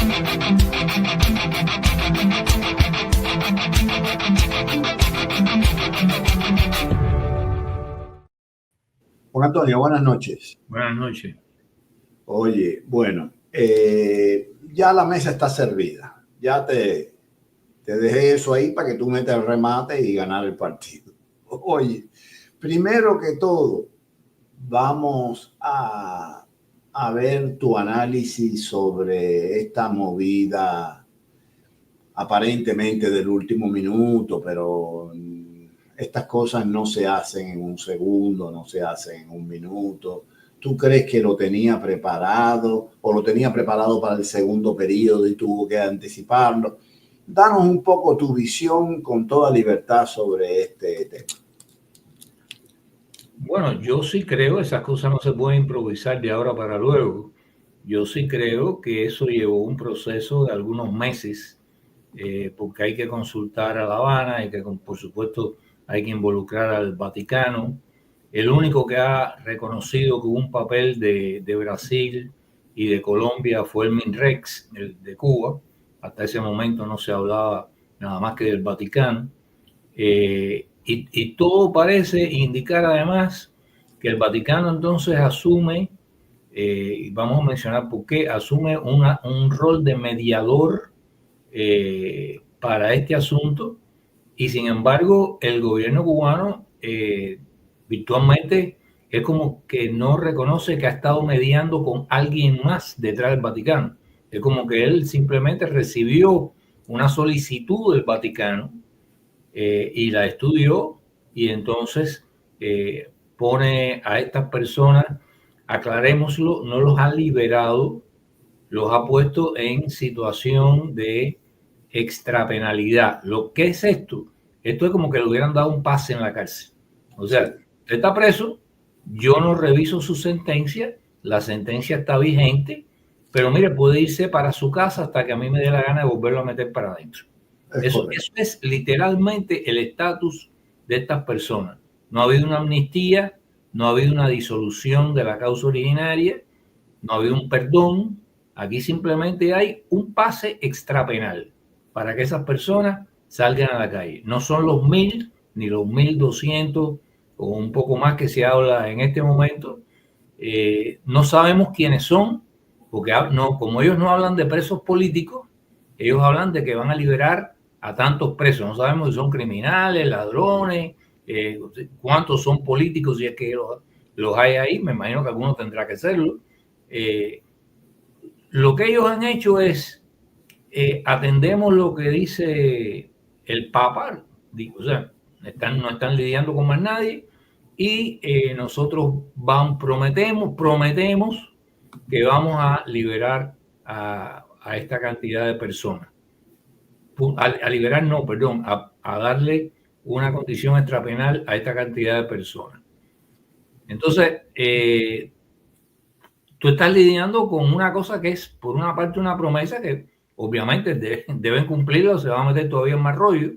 Juan Antonio, buenas noches. Buenas noches. Oye, bueno, ya la mesa está servida. Ya te dejé eso ahí para que tú metas el remate y ganar el partido. Oye, primero que todo, vamos a ver tu análisis sobre esta movida aparentemente del último minuto, pero estas cosas no se hacen en un segundo, no se hacen en un minuto. ¿Tú crees que lo tenía preparado o lo tenía preparado para el segundo periodo y tuvo que anticiparlo? Danos un poco tu visión con toda libertad sobre este tema. Bueno, yo sí creo, esas cosas no se pueden improvisar de ahora para luego. Yo sí creo que eso llevó un proceso de algunos meses, porque hay que consultar a La Habana, por supuesto, hay que involucrar al Vaticano. El único que ha reconocido que hubo un papel de Brasil y de Colombia fue el MINREX, el de Cuba. Hasta ese momento no se hablaba nada más que del Vaticano. Y todo parece indicar además que el Vaticano entonces asume, y vamos a mencionar por qué, asume un rol de mediador para este asunto, y sin embargo el gobierno cubano virtualmente es como que no reconoce que ha estado mediando con alguien más detrás del Vaticano. Es como que él simplemente recibió una solicitud del Vaticano y la estudió, y entonces pone a estas personas, aclarémoslo, no los ha liberado, los ha puesto en situación de extrapenalidad. ¿Lo que es esto? Esto es como que le hubieran dado un pase en la cárcel. O sea, sí, está preso, yo no reviso su sentencia, la sentencia está vigente, pero mire, puede irse para su casa hasta que a mí me dé la gana de volverlo a meter para adentro. Eso es literalmente el estatus de estas personas. No ha habido una amnistía, no ha habido una disolución de la causa originaria, no ha habido un perdón. Aquí simplemente hay un pase extrapenal para que esas personas salgan a la calle. No son los 1.000 ni los 1.200 o un poco más que se habla en este momento. No sabemos quiénes son, porque no, como ellos no hablan de presos políticos, ellos hablan de que van a liberar a tantos presos. No sabemos si son criminales, ladrones, cuántos son políticos, si es que los hay ahí. Me imagino que algunos tendrá que serlo. Lo que ellos han hecho es atendemos lo que dice el Papa, o sea, no están lidiando con más nadie, y nosotros prometemos que vamos a liberar a esta cantidad de personas. A liberar, no, perdón, a darle una condición extrapenal a esta cantidad de personas. Entonces, tú estás lidiando con una cosa que es, por una parte, una promesa que obviamente deben cumplirla o se va a meter todavía en más rollo,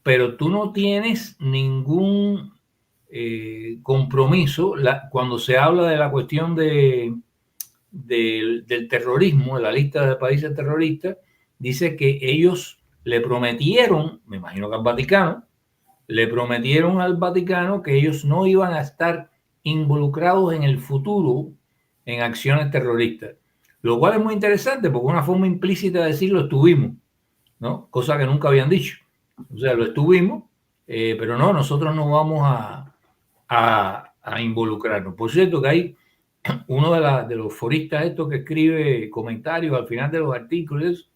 pero tú no tienes ningún compromiso cuando se habla de la cuestión del terrorismo, de la lista de países terroristas. Dice que ellos le prometieron, me imagino que al Vaticano, le prometieron al Vaticano que ellos no iban a estar involucrados en el futuro en acciones terroristas, lo cual es muy interesante porque una forma implícita de decirlo estuvimos, ¿no? Cosa que nunca habían dicho. O sea, lo estuvimos, pero no, nosotros no vamos a involucrarnos. Por cierto, que hay uno de los foristas estos que escribe comentarios al final de los artículos,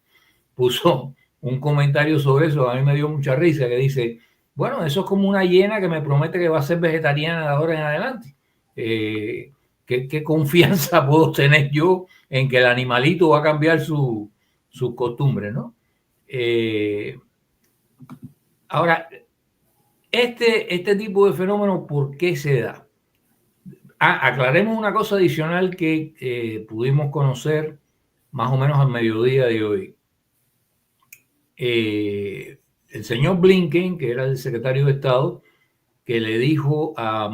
puso un comentario sobre eso, a mí me dio mucha risa, que dice, bueno, eso es como una hiena que me promete que va a ser vegetariana de ahora en adelante. ¿Qué confianza puedo tener yo en que el animalito va a cambiar sus costumbres, ¿no? Ahora, este tipo de fenómeno, ¿por qué se da? Aclaremos una cosa adicional que pudimos conocer más o menos al mediodía de hoy. El señor Blinken, que era el secretario de Estado, que le dijo a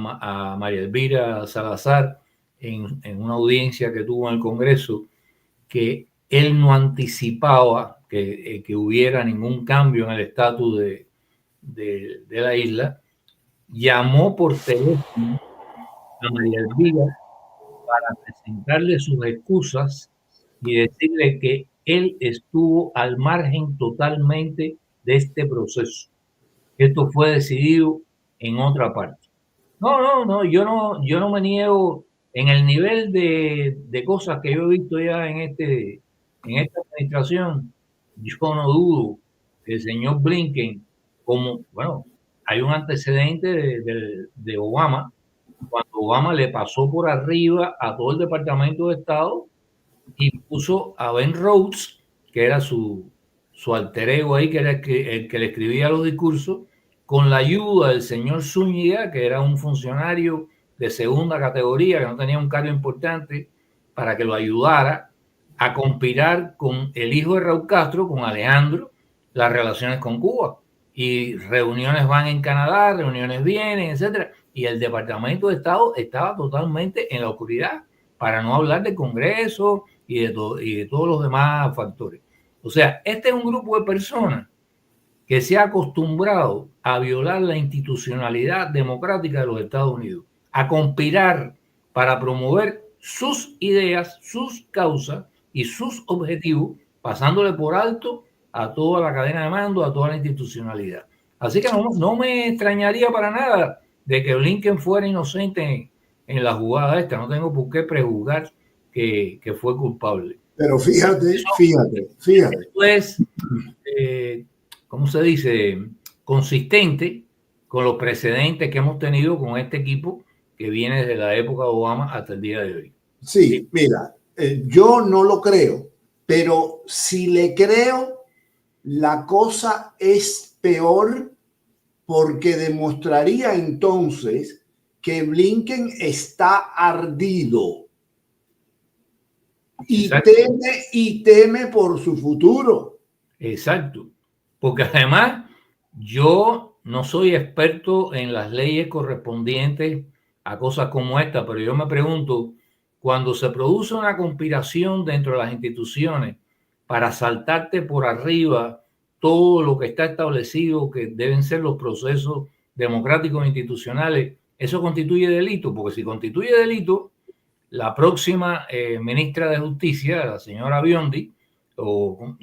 María Elvira Salazar en una audiencia que tuvo en el Congreso que él no anticipaba que hubiera ningún cambio en el estatus de la isla, llamó por teléfono a María Elvira para presentarle sus excusas y decirle que él estuvo al margen totalmente de este proceso. Esto fue decidido en otra parte. No, yo no me niego en el nivel de cosas que yo he visto ya en esta administración. Yo no dudo que el señor Blinken, como, bueno, hay un antecedente de Obama, cuando Obama le pasó por arriba a todo el Departamento de Estado y puso a Ben Rhodes, que era su alter ego ahí, que era el que le escribía los discursos, con la ayuda del señor Zúñiga, que era un funcionario de segunda categoría, que no tenía un cargo importante, para que lo ayudara a conspirar con el hijo de Raúl Castro, con Alejandro, las relaciones con Cuba. Y reuniones van en Canadá, reuniones vienen, etcétera. Y el Departamento de Estado estaba totalmente en la oscuridad, para no hablar del Congreso y de todos los demás factores. O sea, este es un grupo de personas que se ha acostumbrado a violar la institucionalidad democrática de los Estados Unidos, a conspirar para promover sus ideas, sus causas y sus objetivos, pasándole por alto a toda la cadena de mando, a toda la institucionalidad. Así que no me extrañaría para nada de que Blinken fuera inocente en la jugada esta. No tengo por qué prejuzgar que fue culpable. Pero fíjate. Eso es, ¿cómo se dice? Consistente con los precedentes que hemos tenido con este equipo que viene desde la época de Obama hasta el día de hoy. Sí, mira, yo no lo creo, pero si le creo, la cosa es peor, porque demostraría entonces que Blinken está ardido y teme por su futuro. Exacto, porque además yo no soy experto en las leyes correspondientes a cosas como esta, pero yo me pregunto, cuando se produce una conspiración dentro de las instituciones para saltarte por arriba todo lo que está establecido, que deben ser los procesos democráticos institucionales, ¿eso constituye delito? Porque si constituye delito, la próxima ministra de Justicia, la señora Biondi, o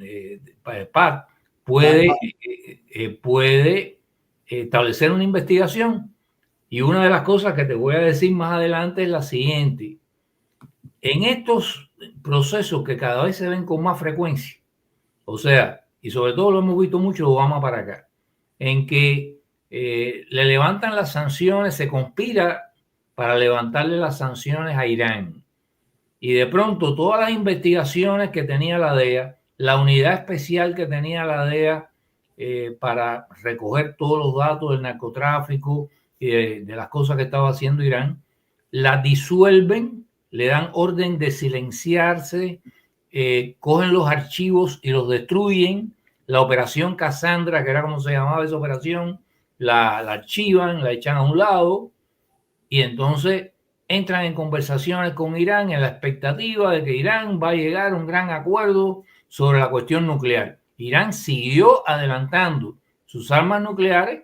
Pat, puede establecer una investigación. Y una de las cosas que te voy a decir más adelante es la siguiente. En estos procesos que cada vez se ven con más frecuencia, o sea, y sobre todo lo hemos visto mucho de Obama para acá, en que le levantan las sanciones, se conspira para levantarle las sanciones a Irán. Y de pronto todas las investigaciones que tenía la DEA, la unidad especial que tenía la DEA para recoger todos los datos del narcotráfico y de las cosas que estaba haciendo Irán, las disuelven, le dan orden de silenciarse, cogen los archivos y los destruyen. La operación Cassandra, que era como se llamaba esa operación, la archivan, la echan a un lado y entonces entran en conversaciones con Irán en la expectativa de que Irán va a llegar a un gran acuerdo sobre la cuestión nuclear. Irán siguió adelantando sus armas nucleares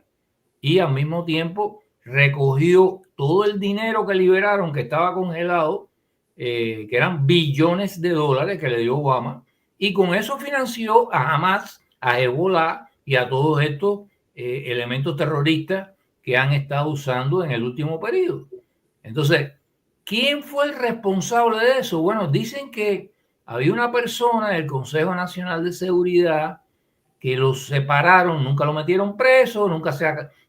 y al mismo tiempo recogió todo el dinero que liberaron, que estaba congelado, que eran billones de dólares que le dio Obama, y con eso financió a Hamas, a Hezbollah y a todos estos elementos terroristas que han estado usando en el último periodo. Entonces, ¿quién fue el responsable de eso? Bueno, dicen que había una persona del Consejo Nacional de Seguridad que los separaron, nunca lo metieron preso, nunca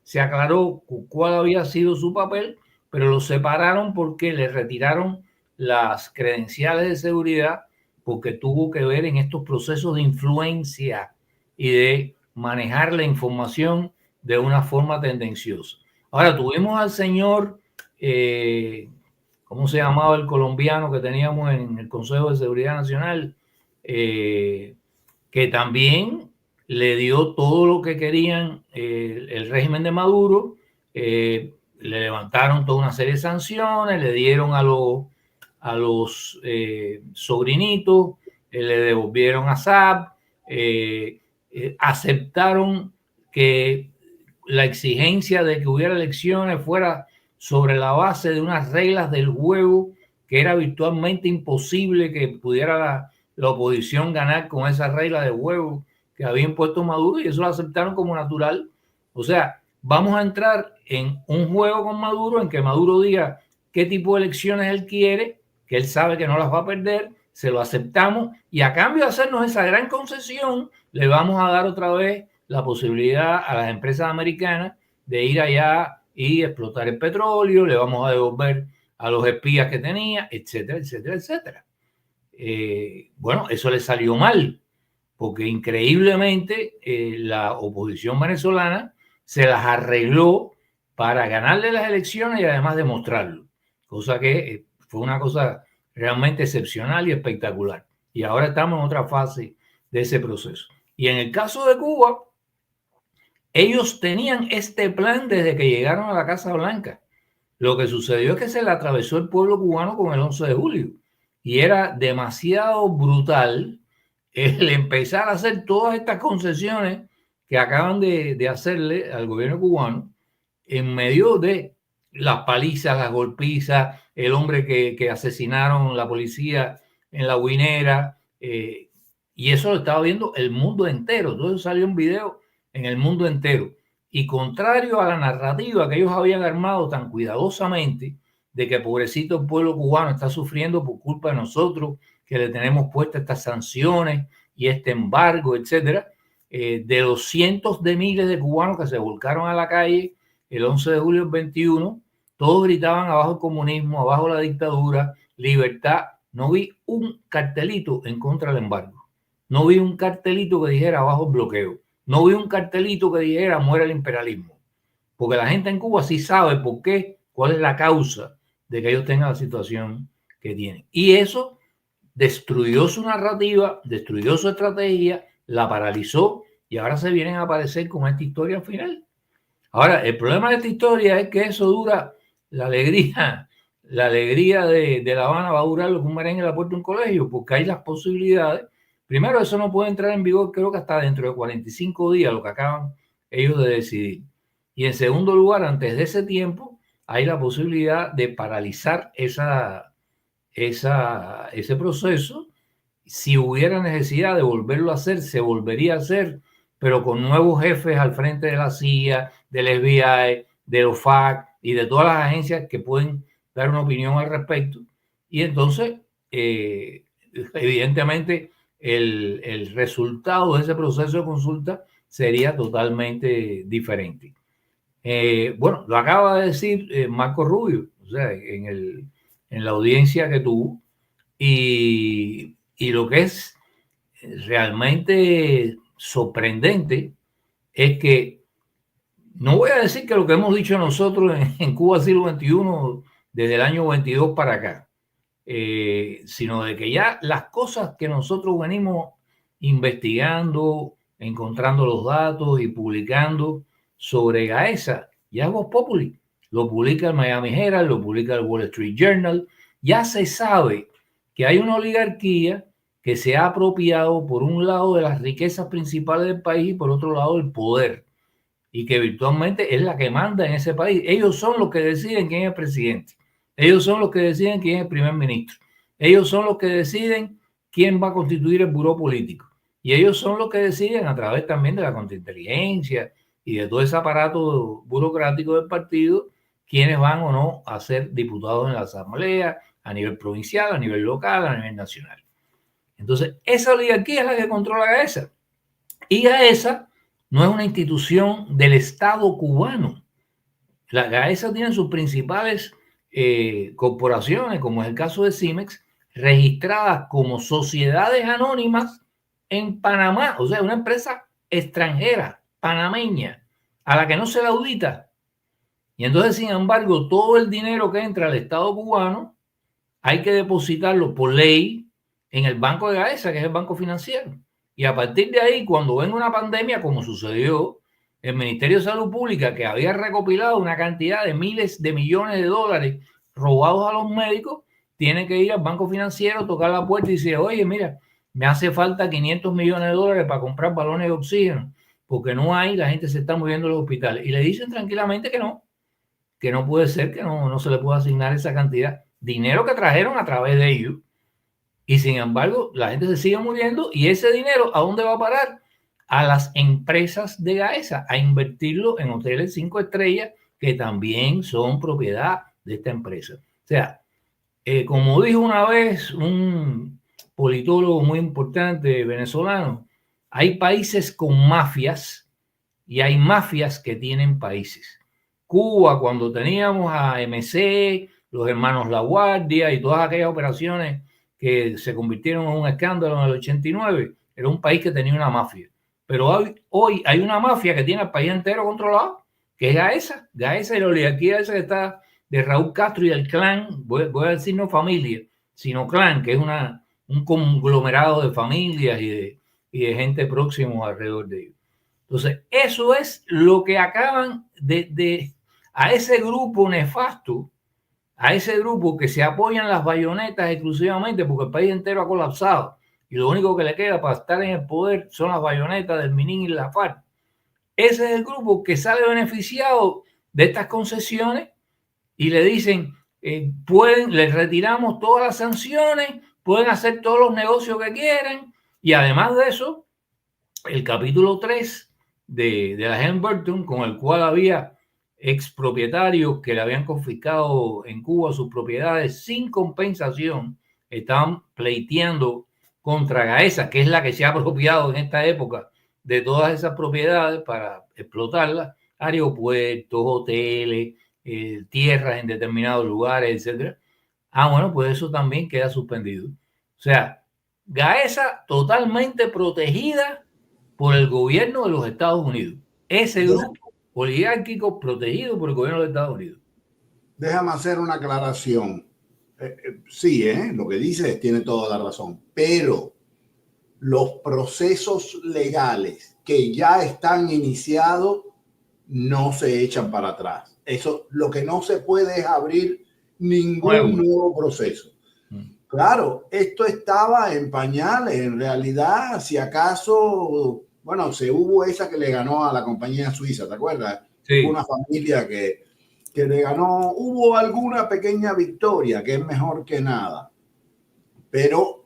se aclaró cuál había sido su papel, pero lo separaron porque le retiraron las credenciales de seguridad porque tuvo que ver en estos procesos de influencia y de manejar la información de una forma tendenciosa. Ahora, tuvimos al señor, ¿cómo se llamaba el colombiano que teníamos en el Consejo de Seguridad Nacional? Que también le dio todo lo que querían el régimen de Maduro, le levantaron toda una serie de sanciones, le dieron a los sobrinitos le devolvieron a Saab, aceptaron que la exigencia de que hubiera elecciones fuera sobre la base de unas reglas del juego que era virtualmente imposible que pudiera la oposición ganar con esas reglas de juego que había impuesto Maduro, y eso lo aceptaron como natural. O sea, vamos a entrar en un juego con Maduro en que Maduro diga qué tipo de elecciones él quiere, que él sabe que no las va a perder, se lo aceptamos, y a cambio de hacernos esa gran concesión, le vamos a dar otra vez la posibilidad a las empresas americanas de ir allá y explotar el petróleo, le vamos a devolver a los espías que tenía, etcétera, etcétera, etcétera. Bueno, eso le salió mal, porque increíblemente la oposición venezolana se las arregló para ganarle las elecciones y además demostrarlo, cosa que fue una cosa realmente excepcional y espectacular. Y ahora estamos en otra fase de ese proceso. Y en el caso de Cuba, ellos tenían este plan desde que llegaron a la Casa Blanca. Lo que sucedió es que se le atravesó el pueblo cubano con el 11 de julio y era demasiado brutal el empezar a hacer todas estas concesiones que acaban de hacerle al gobierno cubano en medio de las palizas, las golpizas, el hombre que asesinaron la policía en La Guinera, y eso lo estaba viendo el mundo entero. Entonces salió un video en el mundo entero. Y contrario a la narrativa que ellos habían armado tan cuidadosamente de que pobrecito el pueblo cubano está sufriendo por culpa de nosotros, que le tenemos puestas estas sanciones y este embargo, etcétera, de los cientos de miles de cubanos que se volcaron a la calle el 11 de julio del 21, todos gritaban abajo el comunismo, abajo la dictadura, libertad. No vi un cartelito en contra del embargo. No vi un cartelito que dijera abajo el bloqueo. No vi un cartelito que dijera muera el imperialismo. Porque la gente en Cuba sí sabe por qué, cuál es la causa de que ellos tengan la situación que tienen. Y eso destruyó su narrativa, destruyó su estrategia, la paralizó y ahora se vienen a aparecer con esta historia al final. Ahora, el problema de esta historia es que eso dura, la alegría de La Habana va a durar lo que un merengue en la puerta de un colegio, porque hay las posibilidades. Primero, eso no puede entrar en vigor, creo que hasta dentro de 45 días, lo que acaban ellos de decidir. Y en segundo lugar, antes de ese tiempo, hay la posibilidad de paralizar ese proceso. Si hubiera necesidad de volverlo a hacer, se volvería a hacer, pero con nuevos jefes al frente de la CIA, del FBI, de los FAC y de todas las agencias que pueden dar una opinión al respecto. Y entonces, evidentemente, el resultado de ese proceso de consulta sería totalmente diferente. Bueno, lo acaba de decir Marco Rubio, o sea, en la audiencia que tuvo, y lo que es realmente sorprendente es que, no voy a decir que lo que hemos dicho nosotros en Cuba siglo XXI desde el año 22 para acá, sino de que ya las cosas que nosotros venimos investigando, encontrando los datos y publicando sobre Gaesa, ya es Voz Populi, lo publica el Miami Herald, lo publica el Wall Street Journal, ya se sabe que hay una oligarquía que se ha apropiado por un lado de las riquezas principales del país y por otro lado del poder, y que virtualmente es la que manda en ese país. Ellos son los que deciden quién es el presidente, ellos son los que deciden quién es el primer ministro, ellos son los que deciden quién va a constituir el buró político, y ellos son los que deciden a través también de la contrainteligencia y de todo ese aparato burocrático del partido quiénes van o no a ser diputados en la asamblea a nivel provincial, a nivel local, a nivel nacional. Entonces, esa oligarquía es la que controla Gaesa. Y Gaesa no es una institución del Estado cubano. La Gaesa tiene sus principales corporaciones, como es el caso de Cimex, registradas como sociedades anónimas en Panamá, o sea, una empresa extranjera, panameña, a la que no se la audita. Y entonces, sin embargo, todo el dinero que entra al Estado cubano hay que depositarlo por ley en el banco de Gaesa, que es el banco financiero. Y a partir de ahí, cuando venga una pandemia, como sucedió, el Ministerio de Salud Pública, que había recopilado una cantidad de miles de millones de dólares robados a los médicos, tiene que ir al banco financiero, tocar la puerta y decir, oye, mira, me hace falta 500 millones de dólares para comprar balones de oxígeno, porque no hay, la gente se está muriendo en los hospitales. Y le dicen tranquilamente que no puede ser, que no se le puede asignar esa cantidad. Dinero que trajeron a través de ellos. Y sin embargo, la gente se sigue muriendo y ese dinero, ¿a dónde va a parar? A las empresas de Gaesa, a invertirlo en hoteles 5 estrellas que también son propiedad de esta empresa. O sea, como dijo una vez un politólogo muy importante venezolano, hay países con mafias y hay mafias que tienen países. Cuba, cuando teníamos a MC, los hermanos La Guardia y todas aquellas operaciones que se convirtieron en un escándalo en el 89, era un país que tenía una mafia. Pero hoy hay una mafia que tiene el país entero controlado, que es Gaesa y la oligarquía esa que está de Raúl Castro y el clan, voy a decir no familia, sino clan, que es un conglomerado de familias y de gente próximo alrededor de ellos. Entonces, eso es lo que acaban a ese grupo nefasto, a ese grupo que se apoyan las bayonetas exclusivamente porque el país entero ha colapsado y lo único que le queda para estar en el poder son las bayonetas del Minin y la FARC. Ese es el grupo que sale beneficiado de estas concesiones y le dicen, les retiramos todas las sanciones, pueden hacer todos los negocios que quieran y además de eso, el capítulo 3 de la Helms-Burton, con el cual había expropietarios que le habían confiscado en Cuba sus propiedades sin compensación, estaban pleiteando contra Gaesa, que es la que se ha apropiado en esta época de todas esas propiedades para explotarlas, aeropuertos, hoteles, tierras en determinados lugares, etc. Bueno, pues eso también queda suspendido. O sea, Gaesa totalmente protegida por el gobierno de los Estados Unidos. Ese grupo oligárquico protegido por el gobierno de Estados Unidos. Déjame hacer una aclaración. Sí, lo que dices tiene toda la razón, pero los procesos legales que ya están iniciados no se echan para atrás. Eso, lo que no se puede es abrir ningún nuevo proceso. Claro, esto estaba en pañales, en realidad, si acaso, bueno, se hubo esa que le ganó a la compañía suiza, ¿te acuerdas? Sí. Una familia que le ganó, hubo alguna pequeña victoria, que es mejor que nada, pero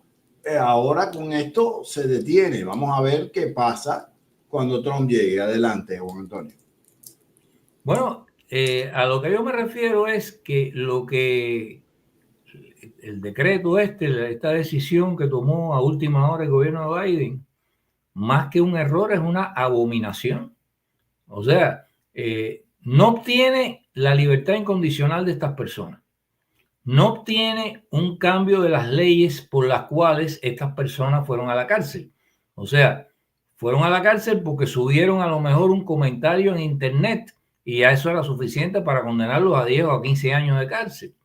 ahora con esto se detiene. Vamos a ver qué pasa cuando Trump llegue. Adelante, Juan Antonio. Bueno, a lo que yo me refiero es que el decreto esta decisión que tomó a última hora el gobierno de Biden, más que un error, es una abominación. O sea, no obtiene la libertad incondicional de estas personas. No obtiene un cambio de las leyes por las cuales estas personas fueron a la cárcel. O sea, fueron a la cárcel porque subieron a lo mejor un comentario en internet y ya eso era suficiente para condenarlos a 10 o a 15 años de cárcel,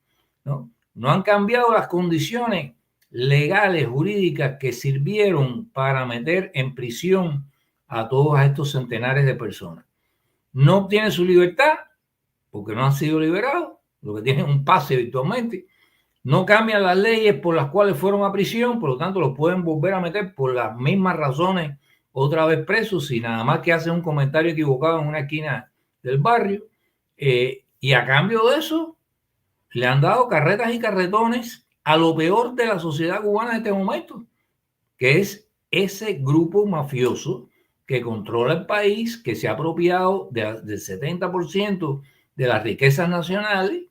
¿no? No han cambiado las condiciones legales, jurídicas que sirvieron para meter en prisión a todos estos centenares de personas. No obtienen su libertad porque no han sido liberados, lo que tienen un pase virtualmente. No cambian las leyes por las cuales fueron a prisión, por lo tanto los pueden volver a meter por las mismas razones otra vez presos, y nada más que hacen un comentario equivocado en una esquina del barrio. Y a cambio de eso, le han dado carretas y carretones a lo peor de la sociedad cubana en este momento, que es ese grupo mafioso que controla el país, que se ha apropiado del 70% de las riquezas nacionales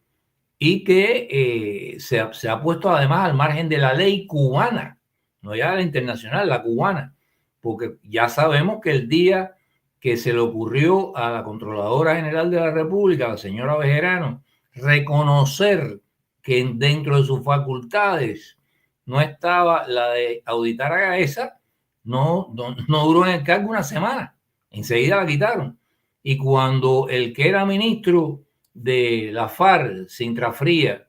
y que se ha puesto además al margen de la ley cubana, no ya la internacional, la cubana, porque ya sabemos que el día que se le ocurrió a la Controladora General de la República, la señora Bejerano, reconocer que dentro de sus facultades no estaba la de auditar a Gaesa, no duró en el cargo una semana, enseguida la quitaron. Y cuando el que era ministro de la FARC, Sintra Fría,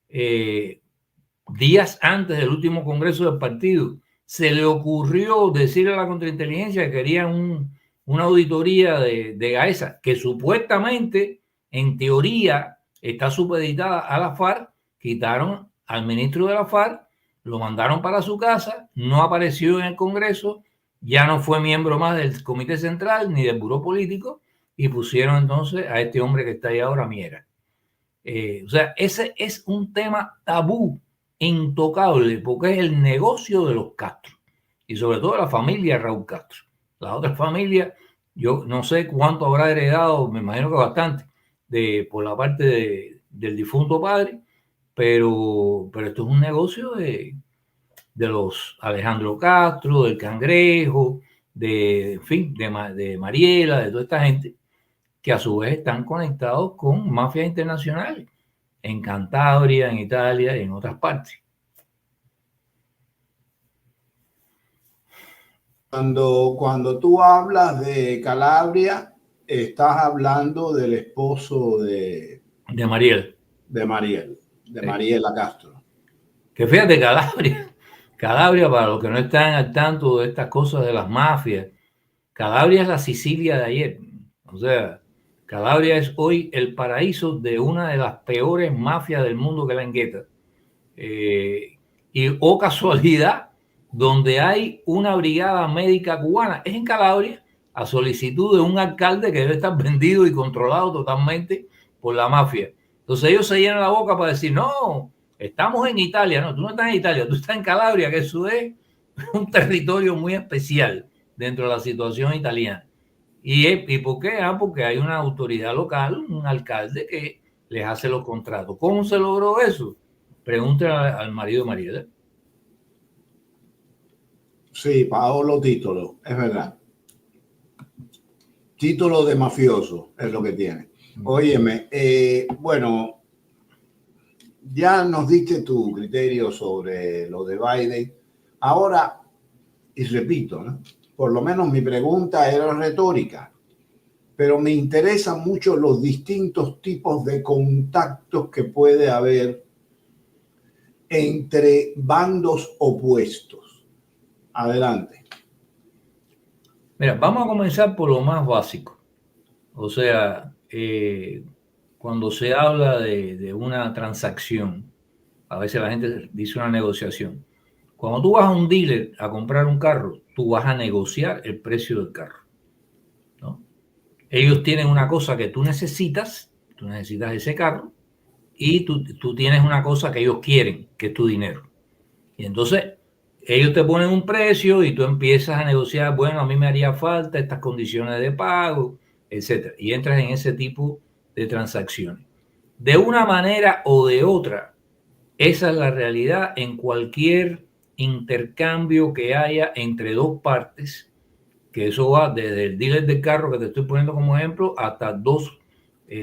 días antes del último congreso del partido, se le ocurrió decirle a la contrainteligencia que querían una auditoría de Gaesa, que supuestamente, en teoría, está supeditada a la FARC. Quitaron al ministro de la FARC lo mandaron para su casa, no apareció en el Congreso, ya no fue miembro más del Comité Central ni del Buró Político, y pusieron entonces a este hombre que está ahí ahora, Miera. O sea, ese es un tema tabú, intocable, porque es el negocio de los Castro, y sobre todo la familia Raúl Castro. La otra familia, yo no sé cuánto habrá heredado, me imagino que bastante, por la parte del difunto padre, pero esto es un negocio de los Alejandro Castro, del Cangrejo, en fin, de Mariela, de toda esta gente, que a su vez están conectados con mafias internacionales, en Cantabria, en Italia y en otras partes. Cuando tú hablas de Calabria, estás hablando del esposo de Mariel. De Mariela Castro. Que fíjate, Calabria, para los que no están al tanto de estas cosas de las mafias, Calabria es la Sicilia de ayer. O sea, Calabria es hoy el paraíso de una de las peores mafias del mundo, que es la Angueta. Y casualidad, donde hay una brigada médica cubana, es en Calabria, a solicitud de un alcalde que debe estar vendido y controlado totalmente por la mafia. Entonces ellos se llenan la boca para decir, no, estamos en Italia. No, tú no estás en Italia, tú estás en Calabria, que eso es un territorio muy especial dentro de la situación italiana. ¿Y por qué? Porque hay una autoridad local, un alcalde que les hace los contratos. ¿Cómo se logró eso? Pregúntale al marido de Mariela. Sí, pagó los títulos, es verdad. Título de mafioso es lo que tiene. Óyeme, bueno, ya nos diste tu criterio sobre lo de Biden. Ahora, y repito, ¿no? Por lo menos mi pregunta era retórica, pero me interesan mucho los distintos tipos de contactos que puede haber entre bandos opuestos. Adelante. Mira, vamos a comenzar por lo más básico. O sea, cuando se habla de una transacción, a veces la gente dice una negociación. Cuando tú vas a un dealer a comprar un carro, tú vas a negociar el precio del carro, ¿no? Ellos tienen una cosa que tú necesitas ese carro, y tú tienes una cosa que ellos quieren, que es tu dinero. Y entonces ellos te ponen un precio y tú empiezas a negociar, bueno, a mí me haría falta estas condiciones de pago, etcétera. Y entras en ese tipo de transacciones. De una manera o de otra, esa es la realidad en cualquier intercambio que haya entre dos partes, que eso va desde el dealer del carro que te estoy poniendo como ejemplo, hasta dos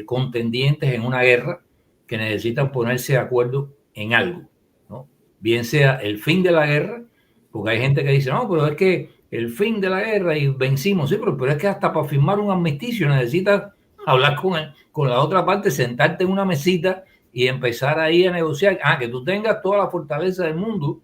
contendientes en una guerra que necesitan ponerse de acuerdo en algo, ¿no? Bien sea el fin de la guerra, porque hay gente que dice, no, pero es que el fin de la guerra y vencimos, sí, pero es que hasta para firmar un armisticio necesitas hablar con la otra parte, sentarte en una mesita y empezar ahí a negociar. Que tú tengas toda la fortaleza del mundo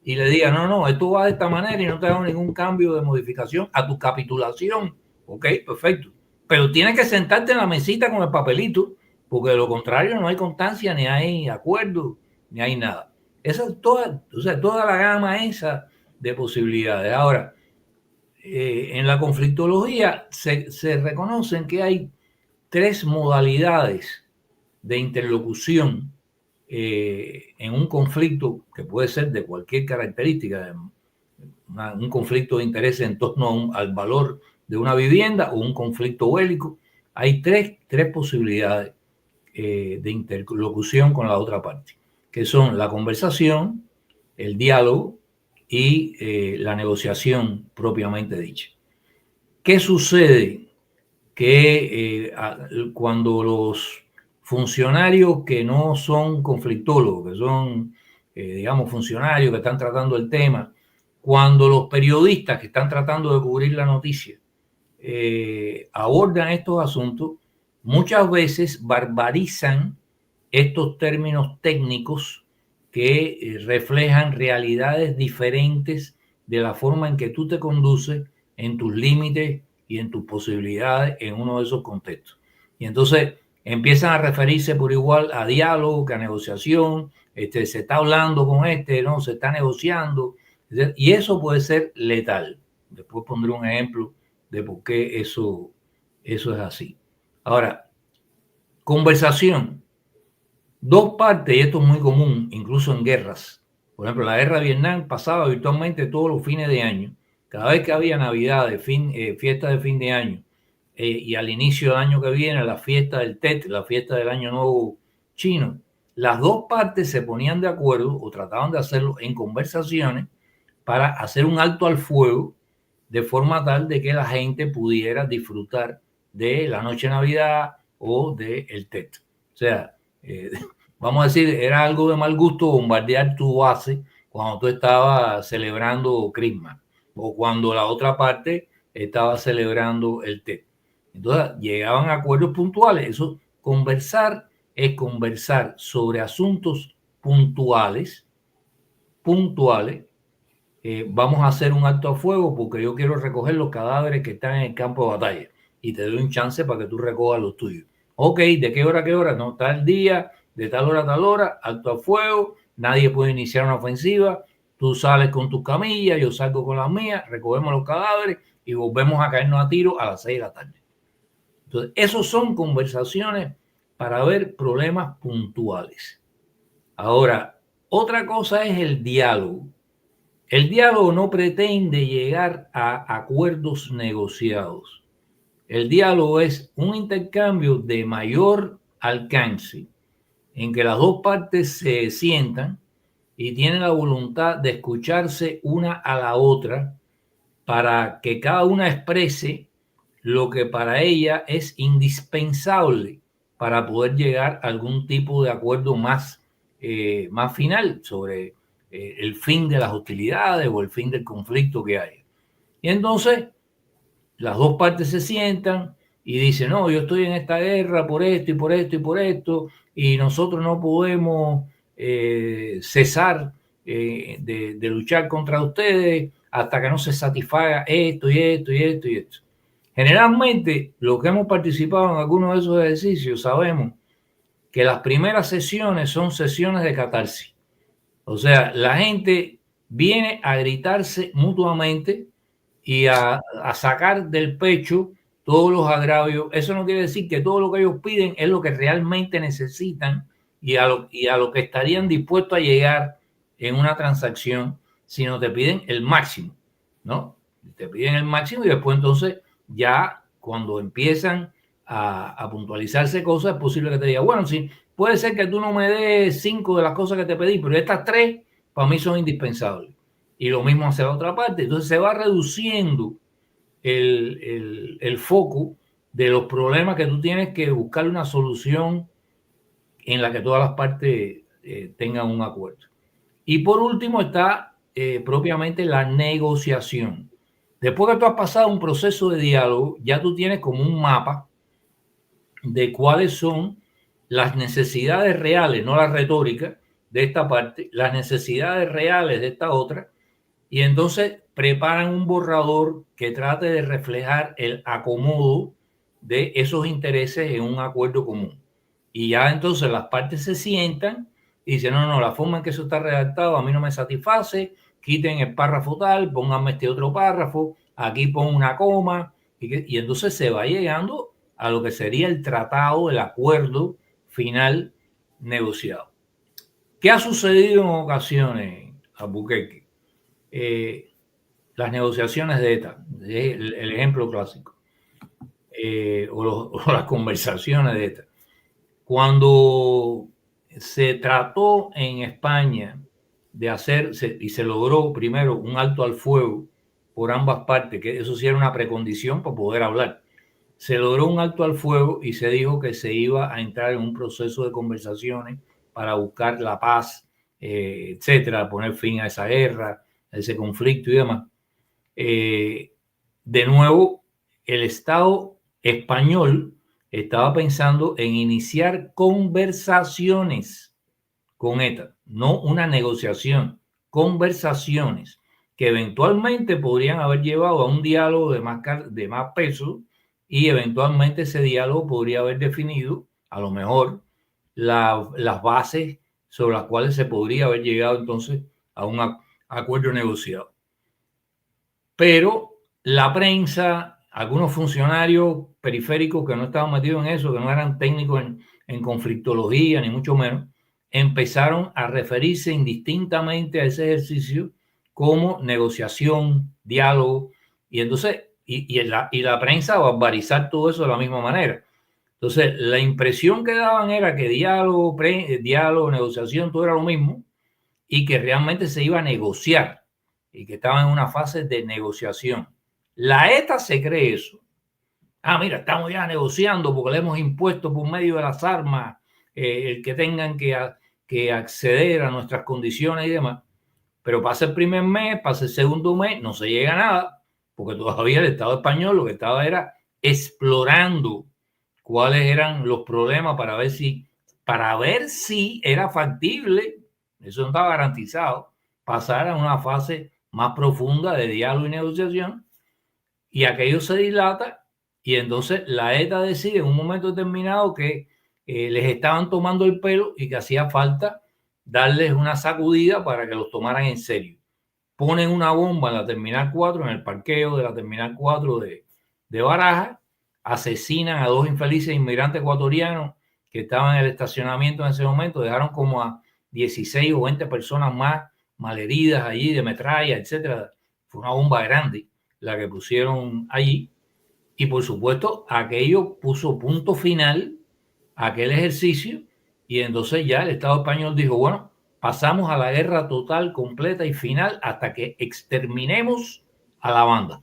y le digas, no, esto va de esta manera y no te hago ningún cambio de modificación a tu capitulación. Ok, perfecto. Pero tienes que sentarte en la mesita con el papelito, porque de lo contrario no hay constancia, ni hay acuerdo, ni hay nada. Esa es toda la gama esa de posibilidades. Ahora, en la conflictología se reconocen que hay tres modalidades de interlocución en un conflicto que puede ser de cualquier característica, un conflicto de interés en torno al valor de una vivienda o un conflicto bélico. Hay tres posibilidades de interlocución con la otra parte, que son la conversación, el diálogo y la negociación propiamente dicha. ¿Qué sucede? Que cuando los funcionarios que no son conflictólogos, que son, digamos, funcionarios que están tratando el tema, cuando los periodistas que están tratando de cubrir la noticia abordan estos asuntos, muchas veces barbarizan estos términos técnicos que reflejan realidades diferentes de la forma en que tú te conduces en tus límites y en tus posibilidades en uno de esos contextos. Y entonces empiezan a referirse por igual a diálogo que a negociación. Se está hablando con no, se está negociando, y eso puede ser letal. Después pondré un ejemplo de por qué eso es así. Ahora, conversación. Dos partes, y esto es muy común, incluso en guerras. Por ejemplo, la guerra de Vietnam pasaba virtualmente todos los fines de año. Cada vez que había Navidad, fiesta de fin de año, y al inicio del año que viene, la fiesta del Tet, la fiesta del Año Nuevo chino, las dos partes se ponían de acuerdo o trataban de hacerlo en conversaciones para hacer un alto al fuego de forma tal de que la gente pudiera disfrutar de la noche de Navidad o del Tet. O sea, vamos a decir, era algo de mal gusto bombardear tu base cuando tú estabas celebrando Christmas o cuando la otra parte estaba celebrando el Tet. Entonces llegaban a acuerdos puntuales. Eso, conversar es conversar sobre asuntos puntuales. Vamos a hacer un alto a fuego porque yo quiero recoger los cadáveres que están en el campo de batalla y te doy un chance para que tú recojas los tuyos. Ok, ¿de qué hora a qué hora? No, tal día, de tal hora a tal hora, alto a fuego, nadie puede iniciar una ofensiva, tú sales con tus camillas, yo salgo con las mías, recogemos los cadáveres y volvemos a caernos a tiro a las 6 de la tarde. Entonces, esos son conversaciones para ver problemas puntuales. Ahora, otra cosa es el diálogo. El diálogo no pretende llegar a acuerdos negociados. El diálogo es un intercambio de mayor alcance en que las dos partes se sientan y tienen la voluntad de escucharse una a la otra para que cada una exprese lo que para ella es indispensable para poder llegar a algún tipo de acuerdo más final sobre el fin de las hostilidades o el fin del conflicto que hay. Y entonces las dos partes se sientan y dicen, no, yo estoy en esta guerra por esto y por esto y por esto, y nosotros no podemos cesar de luchar contra ustedes hasta que no se satisfaga esto y esto y esto y esto. Generalmente, los que hemos participado en algunos de esos ejercicios sabemos que las primeras sesiones son sesiones de catarsis. O sea, la gente viene a gritarse mutuamente y a sacar del pecho todos los agravios. Eso no quiere decir que todo lo que ellos piden es lo que realmente necesitan y a lo que estarían dispuestos a llegar en una transacción, sino te piden el máximo, ¿no? Te piden el máximo y después entonces ya cuando empiezan a puntualizarse cosas, es posible que te diga, bueno, sí, puede ser que tú no me des 5 de las cosas que te pedí, pero estas 3 para mí son indispensables. Y lo mismo hacia la otra parte. Entonces se va reduciendo el foco de los problemas que tú tienes que buscar una solución en la que todas las partes tengan un acuerdo. Y por último está propiamente la negociación. Después que tú has pasado un proceso de diálogo, ya tú tienes como un mapa de cuáles son las necesidades reales, no la retórica de esta parte, las necesidades reales de esta otra, y entonces preparan un borrador que trate de reflejar el acomodo de esos intereses en un acuerdo común. Y ya entonces las partes se sientan y dicen, no, la forma en que eso está redactado a mí no me satisface, quiten el párrafo tal, pónganme este otro párrafo, aquí pongo una coma, y entonces se va llegando a lo que sería el tratado, el acuerdo final negociado. ¿Qué ha sucedido en ocasiones, Albuquerque? Las negociaciones de ETA, el ejemplo clásico, o las conversaciones de ETA. Cuando se trató en España de hacer, y se logró primero un alto al fuego por ambas partes, que eso sí era una precondición para poder hablar, se logró un alto al fuego y se dijo que se iba a entrar en un proceso de conversaciones para buscar la paz, etcétera, poner fin a esa guerra, a ese conflicto y demás. De nuevo, el Estado español estaba pensando en iniciar conversaciones con ETA, no una negociación, conversaciones que eventualmente podrían haber llevado a un diálogo de más peso y eventualmente ese diálogo podría haber definido a lo mejor las bases sobre las cuales se podría haber llegado entonces a un acuerdo negociado. Pero la prensa, algunos funcionarios periféricos que no estaban metidos en eso, que no eran técnicos en conflictología, ni mucho menos, empezaron a referirse indistintamente a ese ejercicio como negociación, diálogo, y entonces, y la prensa barbarizar todo eso de la misma manera. Entonces, la impresión que daban era que diálogo, negociación, todo era lo mismo, y que realmente se iba a negociar, y que estaban en una fase de negociación. La ETA se cree eso. Ah, mira, estamos ya negociando porque le hemos impuesto por medio de las armas el que tengan que acceder a nuestras condiciones y demás. Pero pasa el primer mes, pasa el segundo mes, no se llega a nada, porque todavía el Estado español lo que estaba era explorando cuáles eran los problemas para ver si era factible, eso no estaba garantizado, pasar a una fase más profunda de diálogo y negociación, y aquello se dilata, y entonces la ETA decide en un momento determinado que les estaban tomando el pelo y que hacía falta darles una sacudida para que los tomaran en serio. Ponen una bomba en la Terminal 4, en el parqueo de la Terminal 4 de Barajas, asesinan a 2 infelices inmigrantes ecuatorianos que estaban en el estacionamiento en ese momento, dejaron como a 16 o 20 personas más malheridas allí de metralla, etcétera. Fue una bomba grande la que pusieron allí, y por supuesto aquello puso punto final a aquel ejercicio, y entonces ya el Estado español dijo, bueno, pasamos a la guerra total, completa y final hasta que exterminemos a la banda.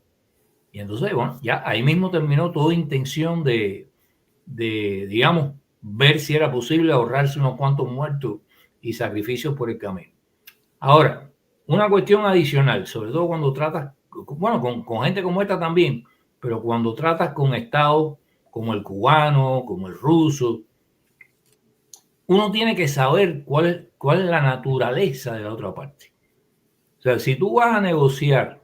Y entonces, bueno, ya ahí mismo terminó toda intención de digamos, ver si era posible ahorrarse unos cuantos muertos y sacrificios por el camino. Ahora, una cuestión adicional, sobre todo cuando tratas, bueno, con gente como esta también, pero cuando tratas con estados como el cubano, como el ruso, uno tiene que saber cuál es la naturaleza de la otra parte. O sea, si tú vas a negociar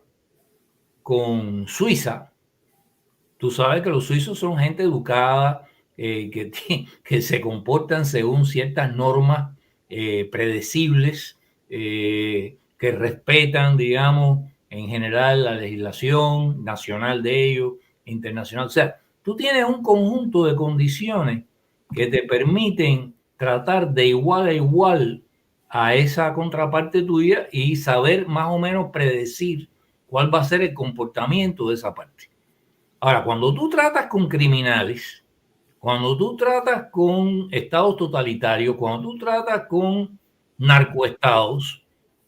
con Suiza, tú sabes que los suizos son gente educada, que se comportan según ciertas normas predecibles, que respetan, digamos, en general la legislación nacional de ellos, internacional. O sea, tú tienes un conjunto de condiciones que te permiten tratar de igual a igual a esa contraparte tuya y saber más o menos predecir cuál va a ser el comportamiento de esa parte. Ahora, cuando tú tratas con criminales, cuando tú tratas con estados totalitarios, cuando tú tratas con narcoestados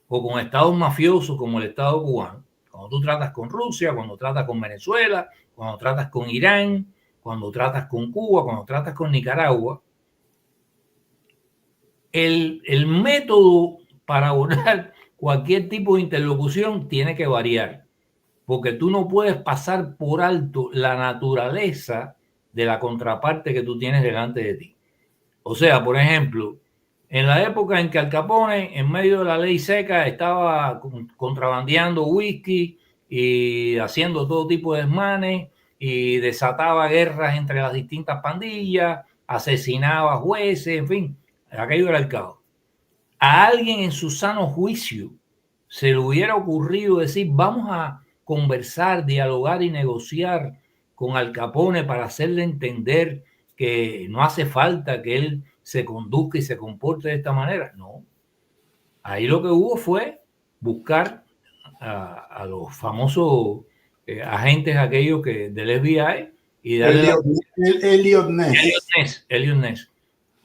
o con estados mafiosos como el Estado cubano, cuando tú tratas con Rusia, cuando tratas con Venezuela, cuando tratas con Irán, cuando tratas con Cuba, cuando tratas con Nicaragua, el método para abordar cualquier tipo de interlocución tiene que variar, porque tú no puedes pasar por alto la naturaleza de la contraparte que tú tienes delante de ti. O sea, por ejemplo, en la época en que Al Capone, en medio de la ley seca, estaba contrabandeando whisky y haciendo todo tipo de desmanes y desataba guerras entre las distintas pandillas, asesinaba jueces, en fin, aquello era el caos. A alguien en su sano juicio se le hubiera ocurrido decir, vamos a conversar, dialogar y negociar con Al Capone para hacerle entender que no hace falta que él se conduzca y se comporte de esta manera. No. Ahí lo que hubo fue buscar a los famosos agentes aquellos del FBI y darle Elliot Ness. Elliot Ness,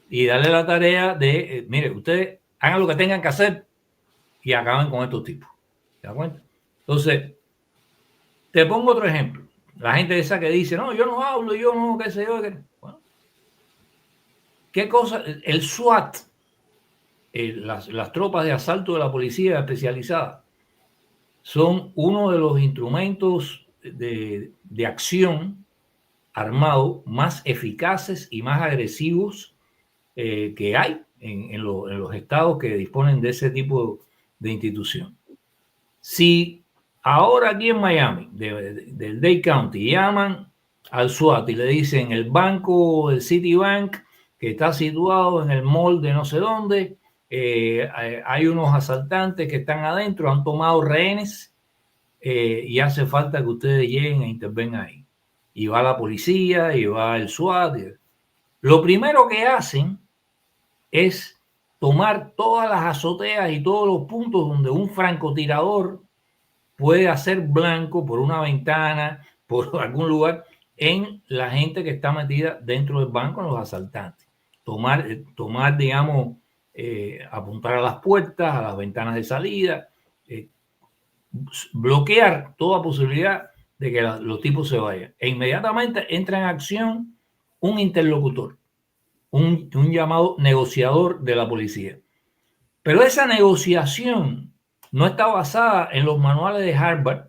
y darle la tarea de, mire, ustedes hagan lo que tengan que hacer y acaben con estos tipos. ¿Te das cuenta? Entonces, te pongo otro ejemplo. La gente esa que dice, no, yo no hablo, yo no, qué sé yo. Bueno, ¿qué cosa? El SWAT, las tropas de asalto de la policía especializada, son uno de los instrumentos de acción armado más eficaces y más agresivos que hay en los estados que disponen de ese tipo de institución. Si ahora aquí en Miami, del Dade County, llaman al SWAT y le dicen el banco, el Citibank, que está situado en el mall de no sé dónde. Hay unos asaltantes que están adentro, han tomado rehenes y hace falta que ustedes lleguen e intervengan ahí. Y va la policía, y va el SWAT. Lo primero que hacen es tomar todas las azoteas y todos los puntos donde un francotirador puede hacer blanco por una ventana, por algún lugar, en la gente que está metida dentro del banco, en los asaltantes. Tomar digamos, apuntar a las puertas, a las ventanas de salida, bloquear toda posibilidad de que los tipos se vayan. E inmediatamente entra en acción un interlocutor, un llamado negociador de la policía. Pero esa negociación no está basada en los manuales de Harvard.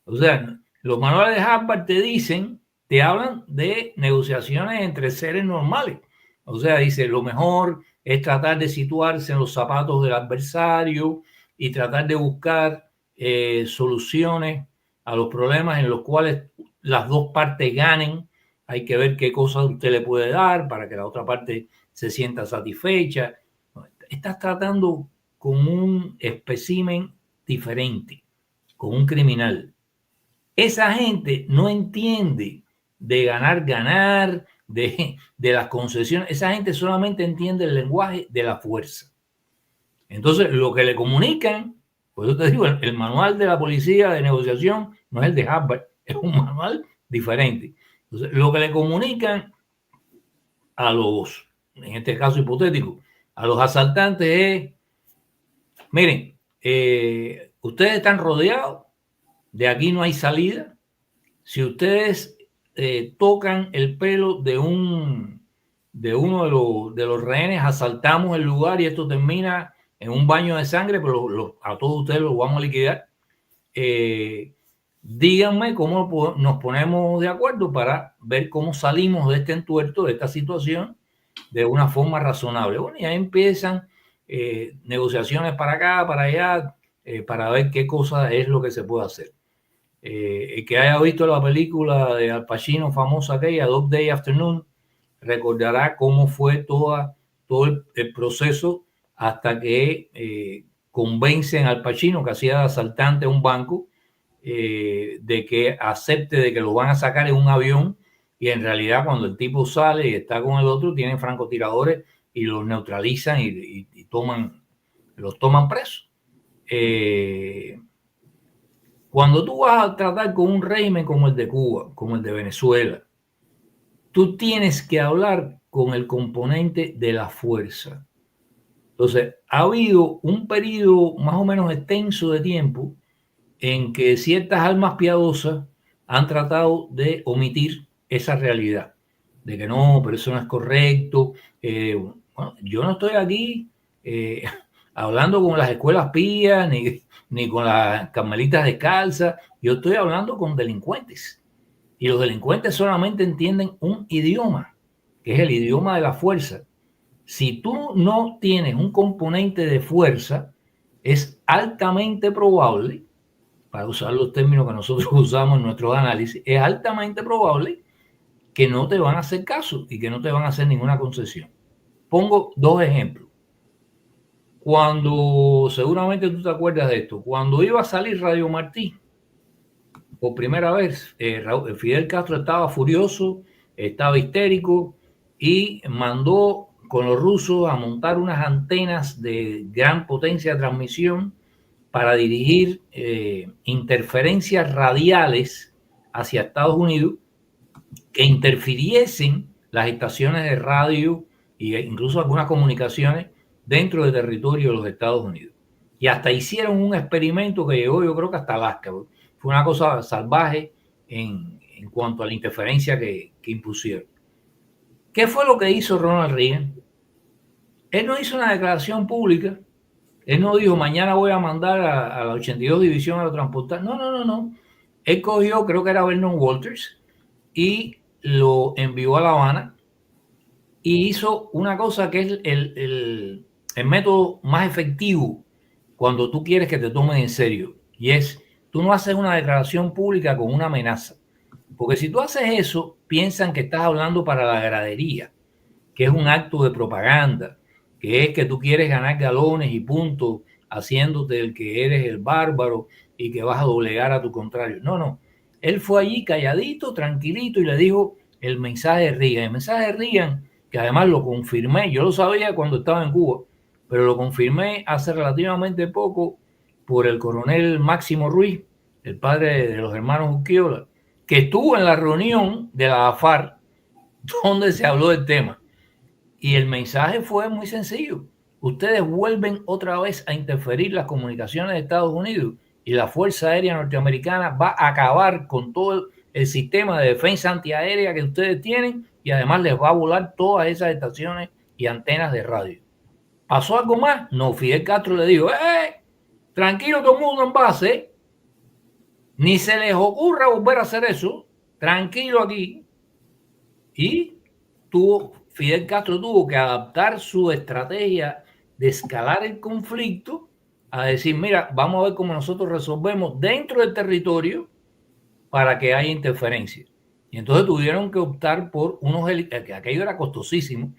O sea, los manuales de Harvard te hablan de negociaciones entre seres normales. O sea, dice, lo mejor es tratar de situarse en los zapatos del adversario y tratar de buscar soluciones a los problemas en los cuales las dos partes ganen. Hay que ver qué cosas usted le puede dar para que la otra parte se sienta satisfecha. Estás tratando con un espécimen diferente, con un criminal. Esa gente no entiende de ganar, de las concesiones. Esa gente solamente entiende el lenguaje de la fuerza. Entonces, lo que le comunican, pues yo te digo, el manual de la policía de negociación no es el de Harvard, es un manual diferente. Entonces, lo que le comunican a los, en este caso hipotético, a los asaltantes es, miren, ustedes están rodeados, de aquí no hay salida. Si ustedes tocan el pelo de uno de los rehenes, asaltamos el lugar y esto termina en un baño de sangre, pero a todos ustedes los vamos a liquidar. Díganme cómo nos ponemos de acuerdo para ver cómo salimos de este entuerto, de esta situación, de una forma razonable. Bueno, y ahí empiezan negociaciones para acá, para allá, para ver qué cosa es lo que se puede hacer. El que haya visto la película de Al Pacino famosa aquella, Dog Day Afternoon, recordará cómo fue todo el proceso hasta que convencen al Pacino, que hacía de asaltante a un banco, de que acepte de que lo van a sacar en un avión, y en realidad cuando el tipo sale y está con el otro, tienen francotiradores y los neutralizan y los toman presos. Cuando tú vas a tratar con un régimen como el de Cuba, como el de Venezuela, tú tienes que hablar con el componente de la fuerza. Entonces, ha habido un periodo más o menos extenso de tiempo en que ciertas almas piadosas han tratado de omitir esa realidad, de que no, pero eso no es correcto. Bueno, yo no estoy aquí hablando con las escuelas pías ni con las carmelitas descalzas, yo estoy hablando con delincuentes. Y los delincuentes solamente entienden un idioma, que es el idioma de la fuerza. Si tú no tienes un componente de fuerza, es altamente probable, para usar los términos que nosotros usamos en nuestros análisis, es altamente probable que no te van a hacer caso y que no te van a hacer ninguna concesión. Pongo dos ejemplos. Cuando, seguramente tú te acuerdas de esto, cuando iba a salir Radio Martí, por primera vez, Fidel Castro estaba furioso, estaba histérico y mandó con los rusos a montar unas antenas de gran potencia de transmisión para dirigir interferencias radiales hacia Estados Unidos que interfiriesen las estaciones de radio e incluso algunas comunicaciones dentro del territorio de los Estados Unidos. Y hasta hicieron un experimento que llegó, yo creo que hasta Alaska. Fue una cosa salvaje en cuanto a la interferencia que impusieron. ¿Qué fue lo que hizo Ronald Reagan? Él no hizo una declaración pública. Él no dijo, mañana voy a mandar a la 82 División a lo transportar. No. Él cogió, creo que era Vernon Walters, y lo envió a La Habana y hizo una cosa que es el método más efectivo cuando tú quieres que te tomen en serio. Y es, tú no haces una declaración pública con una amenaza. Porque si tú haces eso, piensan que estás hablando para la gradería, que es un acto de propaganda, que es que tú quieres ganar galones y puntos haciéndote el que eres el bárbaro y que vas a doblegar a tu contrario. No, no. Él fue allí calladito, tranquilito y le dijo el mensaje de Reagan. El mensaje de Reagan, que además lo confirmé, yo lo sabía cuando estaba en Cuba, pero lo confirmé hace relativamente poco por el coronel Máximo Ruiz, el padre de los hermanos Urquiola, que estuvo en la reunión de la AFAR donde se habló del tema. Y el mensaje fue muy sencillo. Ustedes vuelven otra vez a interferir las comunicaciones de Estados Unidos y la Fuerza Aérea Norteamericana va a acabar con todo el sistema de defensa antiaérea que ustedes tienen y además les va a volar todas esas estaciones y antenas de radio. ¿Pasó algo más? No, Fidel Castro le dijo, tranquilo todo el mundo en base, ni se les ocurra volver a hacer eso, tranquilo aquí. Y Fidel Castro tuvo que adaptar su estrategia de escalar el conflicto a decir, mira, vamos a ver cómo nosotros resolvemos dentro del territorio para que haya interferencia. Y entonces tuvieron que optar por que aquello era costosísimo,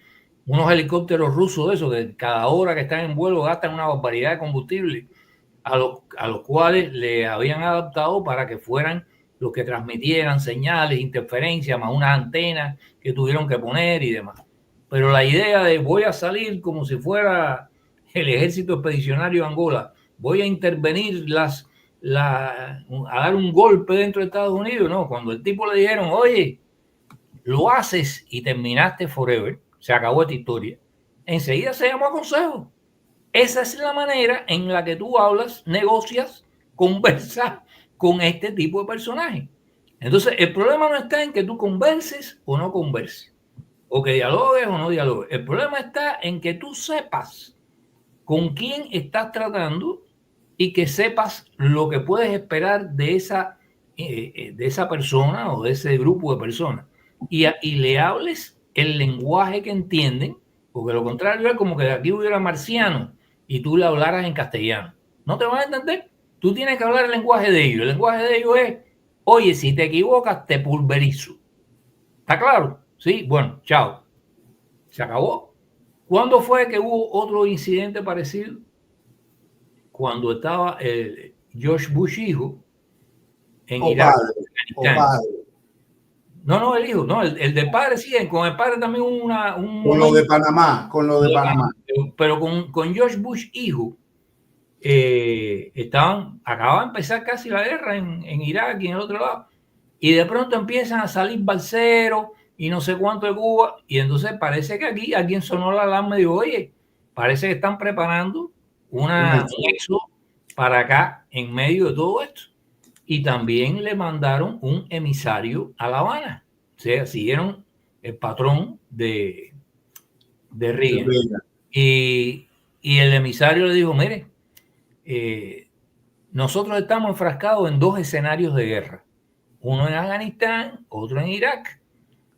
unos helicópteros rusos de esos que cada hora que están en vuelo gastan una barbaridad de combustible, a los cuales le habían adaptado para que fueran los que transmitieran señales, interferencias, más unas antenas que tuvieron que poner y demás. Pero la idea de voy a salir como si fuera el ejército expedicionario de Angola, voy a intervenir a dar un golpe dentro de Estados Unidos, no, cuando el tipo le dijeron, oye, lo haces y terminaste forever, se acabó esta historia, enseguida se llamó a consejo. Esa es la manera en la que tú hablas, negocias, conversas con este tipo de personajes. Entonces, el problema no está en que tú converses o no converses, o que dialogues o no dialogues. El problema está en que tú sepas con quién estás tratando y que sepas lo que puedes esperar de esa persona o de ese grupo de personas. Y le hables el lenguaje que entienden, porque lo contrario es como que de aquí hubiera marciano y tú le hablaras en castellano. No te van a entender. Tú tienes que hablar el lenguaje de ellos. El lenguaje de ellos es, oye, si te equivocas, te pulverizo. ¿Está claro? Sí, bueno, chao. Se acabó. ¿Cuándo fue que hubo otro incidente parecido? Cuando estaba George Bush hijo en Irak. No, el hijo, no, el de padre sí, con el padre también hubo con lo de Panamá, Pero con George Bush hijo, acababa de empezar casi la guerra en Irak y en el otro lado, y de pronto empiezan a salir balseros y no sé cuánto de Cuba, y entonces parece que aquí alguien sonó la alarma y dijo, oye, parece que están preparando un éxodo para acá en medio de todo esto. Y también le mandaron un emisario a La Habana. O sea, siguieron el patrón de Reagan. Y el emisario le dijo, mire, nosotros estamos enfrascados en dos escenarios de guerra. Uno en Afganistán, otro en Irak.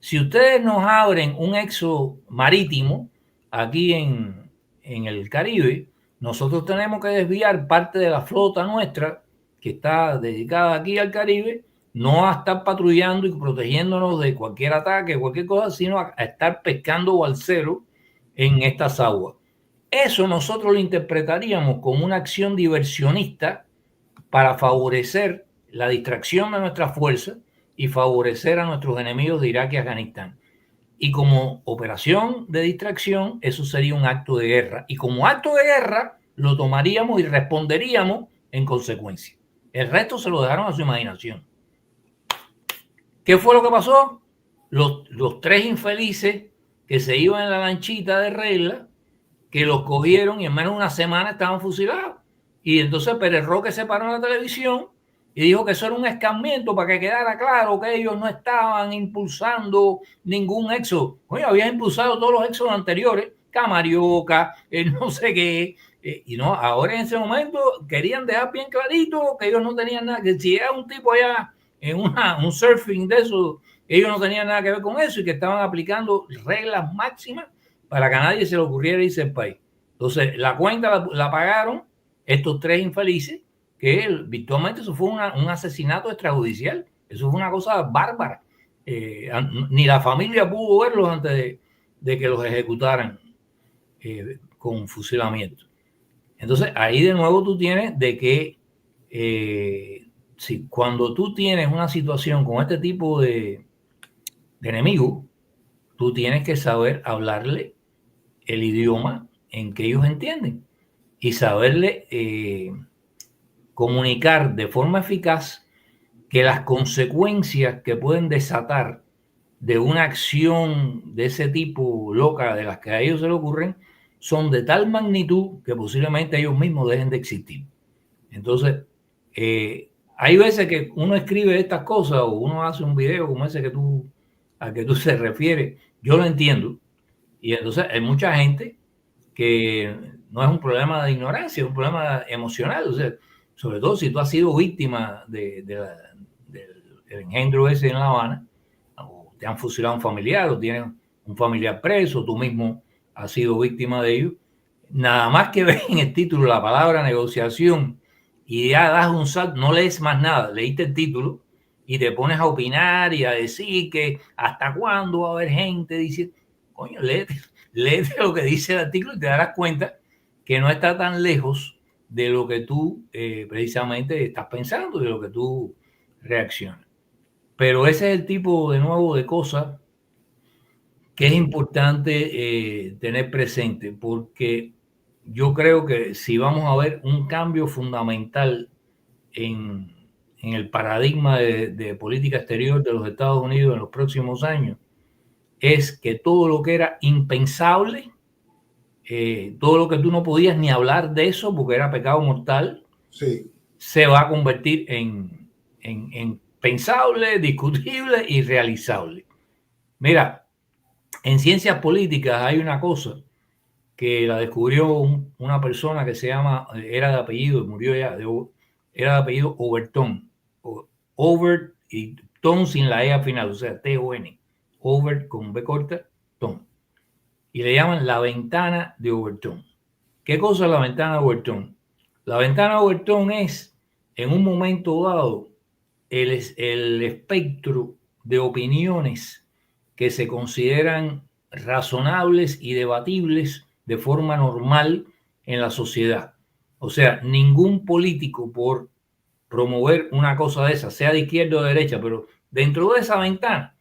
Si ustedes nos abren un éxodo marítimo aquí en el Caribe, nosotros tenemos que desviar parte de la flota nuestra que está dedicada aquí al Caribe, no a estar patrullando y protegiéndonos de cualquier ataque, cualquier cosa, sino a estar pescando balseros en estas aguas. Eso nosotros lo interpretaríamos como una acción diversionista para favorecer la distracción de nuestras fuerzas y favorecer a nuestros enemigos de Irak y Afganistán. Y como operación de distracción, eso sería un acto de guerra. Y como acto de guerra, lo tomaríamos y responderíamos en consecuencia. El resto se lo dejaron a su imaginación. ¿Qué fue lo que pasó? Los tres infelices que se iban en la lanchita de regla, que los cogieron y en menos de una semana estaban fusilados. Y entonces Pérez Roque se paró en la televisión y dijo que eso era un escarmiento para que quedara claro que ellos no estaban impulsando ningún éxodo. Oye, habían impulsado todos los éxodos anteriores, Camarioca, no sé qué. Y no, ahora en ese momento querían dejar bien clarito que ellos no tenían nada, que si era un tipo allá en un surfing de eso, ellos no tenían nada que ver con eso y que estaban aplicando reglas máximas para que a nadie se le ocurriera irse del país. Entonces, la cuenta la pagaron estos tres infelices, que virtualmente eso fue un asesinato extrajudicial. Eso fue una cosa bárbara. Ni la familia pudo verlos antes de que los ejecutaran con fusilamiento. Entonces, ahí de nuevo tú tienes de que si cuando tú tienes una situación con este tipo de enemigo, tú tienes que saber hablarle el idioma en que ellos entienden y saberle comunicar de forma eficaz que las consecuencias que pueden desatar de una acción de ese tipo loca de las que a ellos se le ocurren son de tal magnitud que posiblemente ellos mismos dejen de existir. Entonces, hay veces que uno escribe estas cosas o uno hace un video como ese al que tú se refieres, yo lo entiendo, y entonces hay mucha gente que no es un problema de ignorancia, es un problema emocional, o sea, sobre todo si tú has sido víctima del engendro ese en La Habana, o te han fusilado un familiar, o tienes un familiar preso, tú mismo has sido víctima de ello, nada más que ves en el título la palabra negociación y ya das un salto, no lees más nada, leíste el título y te pones a opinar y a decir que hasta cuándo va a haber gente diciendo, coño, léete lo que dice el artículo y te darás cuenta que no está tan lejos de lo que tú precisamente estás pensando, de lo que tú reaccionas. Pero ese es el tipo, de nuevo, de cosas que es importante tener presente, porque yo creo que si vamos a ver un cambio fundamental en el paradigma de política exterior de los Estados Unidos en los próximos años, es que todo lo que era impensable, todo lo que tú no podías ni hablar de eso porque era pecado mortal, sí, se va a convertir en pensable, discutible y realizable. Mira, en ciencias políticas hay una cosa que la descubrió una persona que se llama, era de apellido, murió ya, era de apellido Overton, Over y Ton sin la E al final, o sea, T-O-N, Over con B corta, Ton. Y le llaman la ventana de Overton. ¿Qué cosa es la ventana de Overton? La ventana de Overton es, en un momento dado, el espectro de opiniones que se consideran razonables y debatibles de forma normal en la sociedad. O sea, ningún político por promover una cosa de esa, sea de izquierda o de derecha, pero dentro de esa ventana,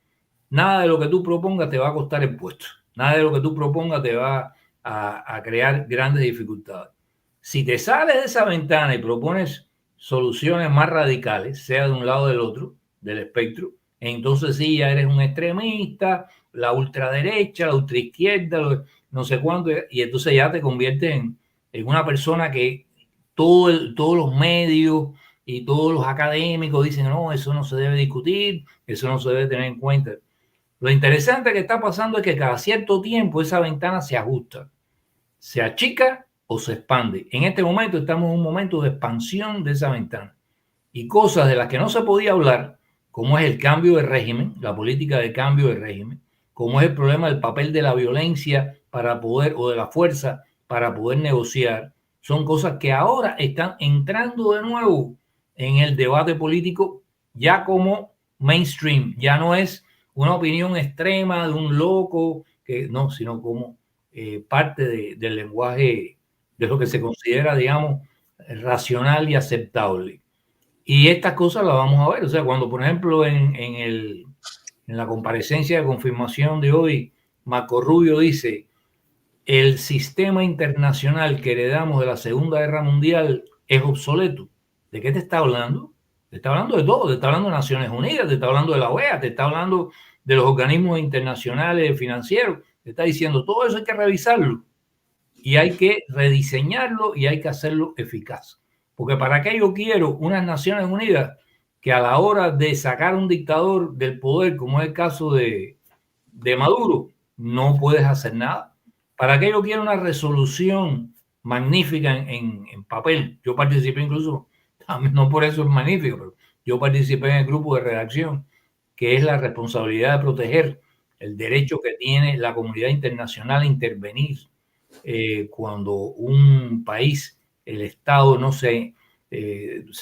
nada de lo que tú propongas te va a costar el puesto. Nada de lo que tú propongas te va a crear grandes dificultades. Si te sales de esa ventana y propones soluciones más radicales, sea de un lado o del otro, del espectro, entonces sí, ya eres un extremista, la ultraderecha, la ultraizquierda, no sé cuánto, y entonces ya te conviertes en una persona que todos los medios y todos los académicos dicen, no, eso no se debe discutir, eso no se debe tener en cuenta. Lo interesante que está pasando es que cada cierto tiempo esa ventana se ajusta, se achica o se expande. En este momento estamos en un momento de expansión de esa ventana. Y cosas de las que no se podía hablar, como es el cambio de régimen, la política de cambio de régimen, como es el problema del papel de la violencia para poder, o de la fuerza para poder negociar, son cosas que ahora están entrando de nuevo en el debate político ya como mainstream, ya no es una opinión extrema de un loco, que no, sino como parte del lenguaje de lo que se considera, digamos, racional y aceptable. Y estas cosas las vamos a ver. O sea, cuando, por ejemplo, en la comparecencia de confirmación de hoy, Marco Rubio dice, el sistema internacional que heredamos de la Segunda Guerra Mundial es obsoleto. ¿De qué te está hablando? Te está hablando de todo. Te está hablando de Naciones Unidas, te está hablando de la OEA, te está hablando de los organismos internacionales financieros. Te está diciendo, todo eso hay que revisarlo y hay que rediseñarlo y hay que hacerlo eficaz. Porque ¿para qué yo quiero unas Naciones Unidas que a la hora de sacar un dictador del poder, como es el caso de Maduro, no puedes hacer nada? ¿Para qué yo quiero una resolución magnífica en papel? Yo participé incluso, no por eso es magnífico, pero yo participé en el grupo de redacción, que es la responsabilidad de proteger el derecho que tiene la comunidad internacional a intervenir cuando un país, el Estado, no se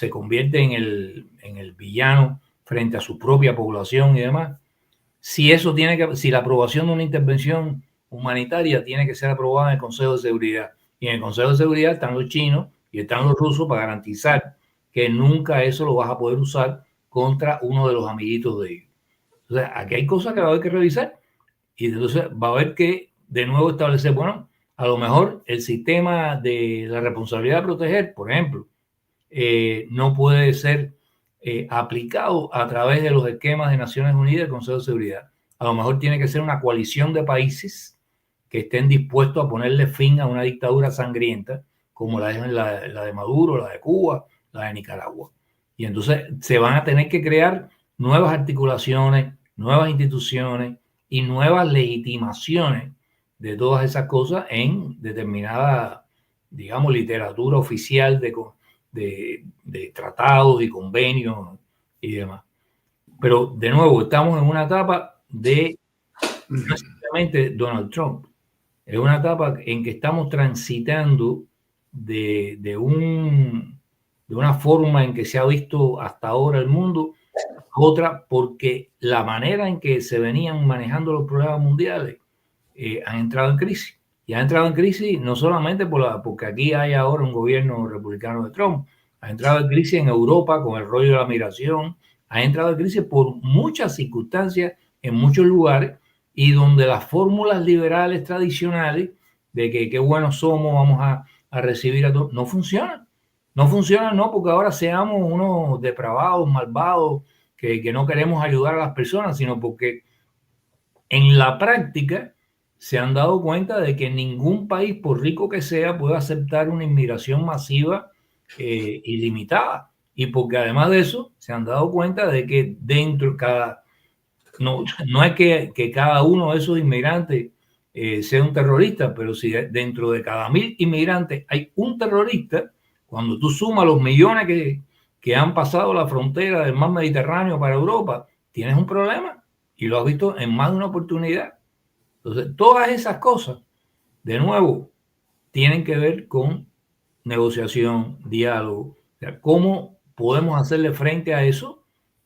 convierte en el villano frente a su propia población y demás. Si la aprobación de una intervención humanitaria tiene que ser aprobada en el Consejo de Seguridad. Y en el Consejo de Seguridad están los chinos y están los rusos para garantizar que nunca eso lo vas a poder usar contra uno de los amiguitos de ellos. O sea, aquí hay cosas que va a haber que revisar y entonces va a haber que de nuevo establecer, bueno, a lo mejor el sistema de la responsabilidad de proteger, por ejemplo, no puede ser aplicado a través de los esquemas de Naciones Unidas del Consejo de Seguridad. A lo mejor tiene que ser una coalición de países que estén dispuestos a ponerle fin a una dictadura sangrienta como la de Maduro, la de Cuba, la de Nicaragua. Y entonces se van a tener que crear nuevas articulaciones, nuevas instituciones y nuevas legitimaciones de todas esas cosas en determinada, digamos, literatura oficial de tratados y convenios y demás. Pero de nuevo, estamos en una etapa de no simplemente Donald Trump, es una etapa en que estamos transitando de una forma en que se ha visto hasta ahora el mundo, otra porque la manera en que se venían manejando los problemas mundiales han entrado en crisis. Y han entrado en crisis no solamente porque aquí hay ahora un gobierno republicano de Trump, ha entrado en crisis en Europa con el rollo de la migración, ha entrado en crisis por muchas circunstancias en muchos lugares y donde las fórmulas liberales tradicionales de que qué buenos somos, vamos a recibir a todos, no funcionan. No funcionan, no porque ahora seamos unos depravados, malvados, que no queremos ayudar a las personas, sino porque en la práctica se han dado cuenta de que ningún país, por rico que sea, puede aceptar una inmigración masiva ilimitada. Y porque además de eso, se han dado cuenta de que dentro no es que cada uno de esos inmigrantes sea un terrorista, pero si dentro de cada 1000 inmigrantes hay un terrorista, cuando tú sumas los millones que han pasado la frontera del mar Mediterráneo para Europa, tienes un problema y lo has visto en más de una oportunidad. Entonces, todas esas cosas, de nuevo, tienen que ver con negociación, diálogo. O sea, ¿cómo podemos hacerle frente a eso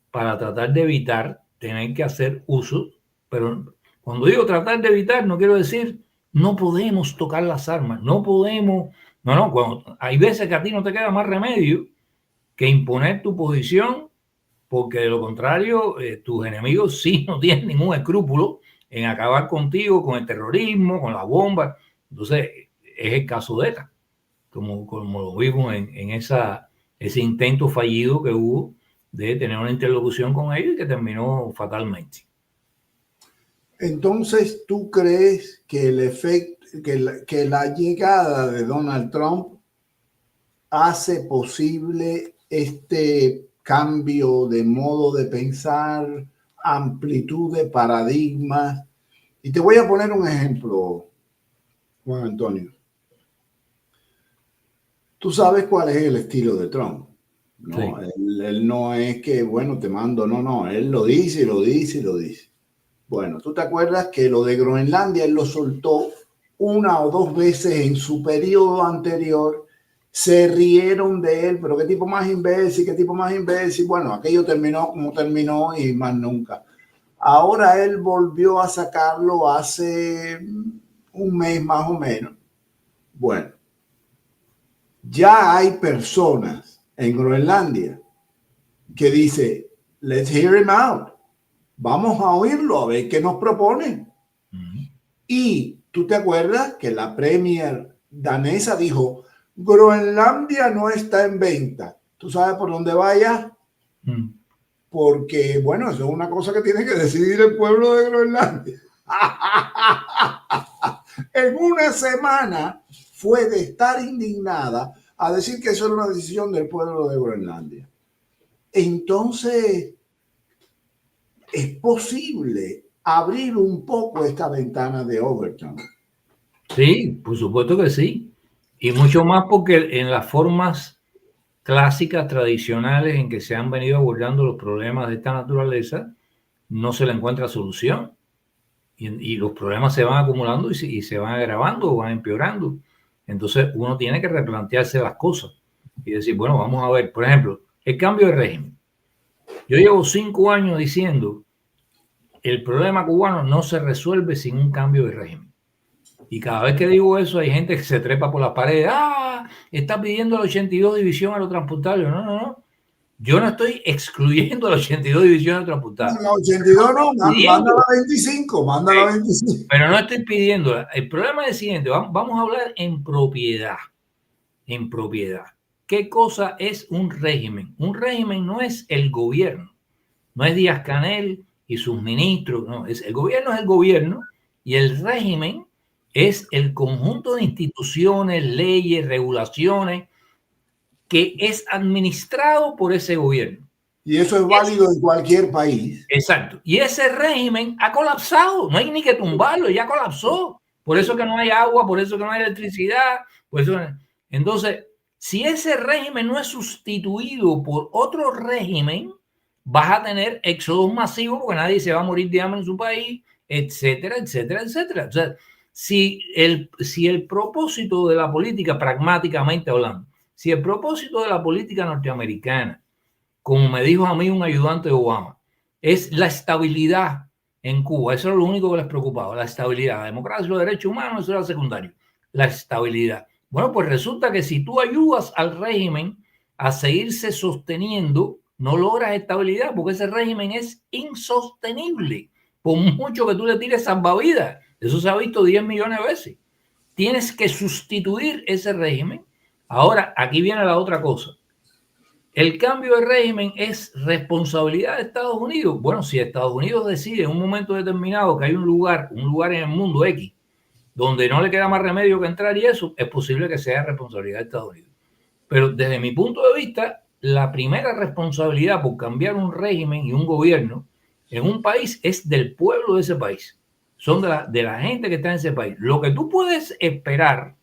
para tratar de evitar tener que hacer uso? Pero cuando digo tratar de evitar, no quiero decir no podemos tocar las armas, no podemos, hay veces que a ti no te queda más remedio que imponer tu posición, porque de lo contrario, tus enemigos sí no tienen ningún escrúpulo en acabar contigo con el terrorismo, con la bomba. Entonces, es el caso de ETA, como lo vimos en ese intento fallido que hubo de tener una interlocución con ellos y que terminó fatalmente. Entonces, ¿tú crees que el efecto, que la llegada de Donald Trump hace posible este cambio de modo de pensar, amplitud de paradigmas? Y te voy a poner un ejemplo, Juan Antonio. Tú sabes cuál es el estilo de Trump, ¿no? Sí. Él no es que, bueno, te mando, no, él lo dice y lo dice y lo dice. Bueno, ¿tú te acuerdas que lo de Groenlandia él lo soltó una o dos veces en su periodo anterior? Se rieron de él, pero qué tipo más imbécil, qué tipo más imbécil. Bueno, aquello terminó como terminó y más nunca. Ahora él volvió a sacarlo hace un mes más o menos. Bueno, ya hay personas en Groenlandia que dicen, let's hear him out. Vamos a oírlo, a ver qué nos propone. Y tú te acuerdas que la premier danesa dijo, Groenlandia no está en venta. ¿Tú sabes por dónde vaya? Porque, bueno, eso es una cosa que tiene que decidir el pueblo de Groenlandia. En una semana fue de estar indignada a decir que eso era una decisión del pueblo de Groenlandia. Entonces, es posible abrir un poco esta ventana de Overton. Sí, por supuesto que sí. Y mucho más porque en las formas clásicas, tradicionales en que se han venido abordando los problemas de esta naturaleza, no se le encuentra solución. Y los problemas se van acumulando y se van agravando o van empeorando. Entonces uno tiene que replantearse las cosas y decir, bueno, vamos a ver, por ejemplo, el cambio de régimen. Yo llevo 5 años diciendo el problema cubano no se resuelve sin un cambio de régimen. Y cada vez que digo eso, hay gente que se trepa por las paredes. Está pidiendo la 82 división aerotransportable. No, no, no. Yo no estoy excluyendo la 82 división aerotransportable. La 82 no, manda la 25, manda la 25. Pero no estoy pidiéndola. El problema es el siguiente. Vamos a hablar en propiedad. En propiedad. ¿Qué cosa es un régimen? Un régimen no es el gobierno. No es Díaz-Canel y sus ministros. No, el gobierno es el gobierno y el régimen es el conjunto de instituciones, leyes, regulaciones que es administrado por ese gobierno. Y eso es válido en cualquier país. Exacto. Y ese régimen ha colapsado. No hay ni que tumbarlo, ya colapsó. Por eso que no hay agua, por eso que no hay electricidad. Por eso... Entonces, si ese régimen no es sustituido por otro régimen, vas a tener éxodos masivos porque nadie se va a morir de hambre en su país, etcétera, etcétera, etcétera. O sea, si el propósito de la política, pragmáticamente hablando, si el propósito de la política norteamericana, como me dijo a mí un ayudante de Obama, es la estabilidad en Cuba, eso es lo único que les preocupaba, la estabilidad, la democracia y los derechos humanos, eso era secundario, la estabilidad. Bueno, pues resulta que si tú ayudas al régimen a seguirse sosteniendo, no logras estabilidad porque ese régimen es insostenible. Por mucho que tú le tires salvavidas, eso se ha visto 10 millones de veces. Tienes que sustituir ese régimen. Ahora, aquí viene la otra cosa. El cambio de régimen es responsabilidad de Estados Unidos. Bueno, si Estados Unidos decide en un momento determinado que hay un lugar en el mundo X, donde no le queda más remedio que entrar y eso, es posible que sea responsabilidad de Estados Unidos. Pero desde mi punto de vista, la primera responsabilidad por cambiar un régimen y un gobierno en un país es del pueblo de ese país. Son de la gente que está en ese país. Lo que tú puedes esperar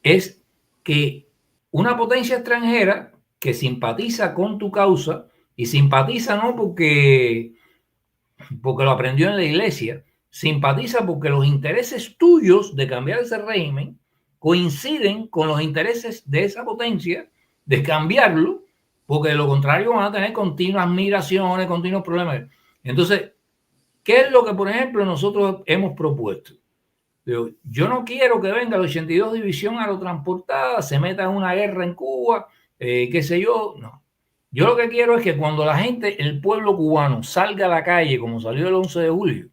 es que una potencia extranjera que simpatiza con tu causa, y simpatiza no porque lo aprendió en la iglesia, simpatiza porque los intereses tuyos de cambiar ese régimen coinciden con los intereses de esa potencia de cambiarlo, porque de lo contrario van a tener continuas migraciones, continuos problemas. Entonces, ¿qué es lo que, por ejemplo, nosotros hemos propuesto? Yo no quiero que venga la 82 División Aerotransportada, se meta en una guerra en Cuba, qué sé yo, no. Yo lo que quiero es que cuando la gente, el pueblo cubano, salga a la calle, como salió el 11 de julio,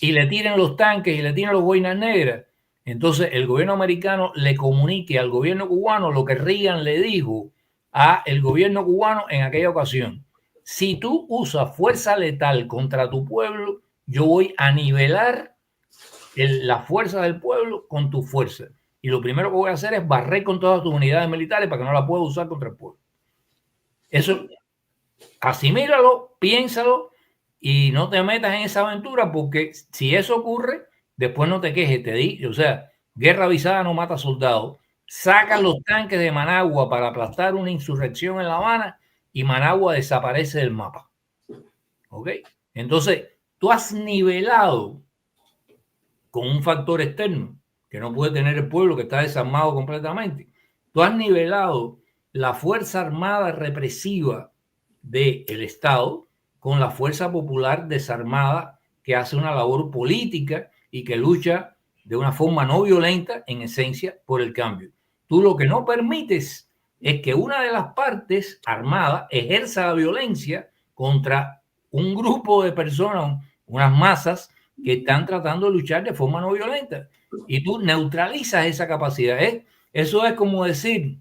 y le tiren los tanques y le tiren los boinas negras, entonces el gobierno americano le comunique al gobierno cubano lo que Reagan le dijo a el gobierno cubano en aquella ocasión. Si tú usas fuerza letal contra tu pueblo, yo voy a nivelar la fuerza del pueblo con tu fuerza. Y lo primero que voy a hacer es barrer con todas tus unidades militares para que no la puedas usar contra el pueblo. Eso, asimílalo, piénsalo y no te metas en esa aventura porque si eso ocurre, después no te quejes, te di, o sea, guerra avisada no mata soldados. Sacan los tanques de Managua para aplastar una insurrección en La Habana y Managua desaparece del mapa. ¿Ok? Entonces, tú has nivelado con un factor externo que no puede tener el pueblo que está desarmado completamente. Tú has nivelado la fuerza armada represiva del Estado con la fuerza popular desarmada que hace una labor política y que lucha de una forma no violenta, en esencia, por el cambio. Tú lo que no permites es que una de las partes armadas ejerza la violencia contra un grupo de personas, unas masas que están tratando de luchar de forma no violenta. Y tú neutralizas esa capacidad. Eso es como decir,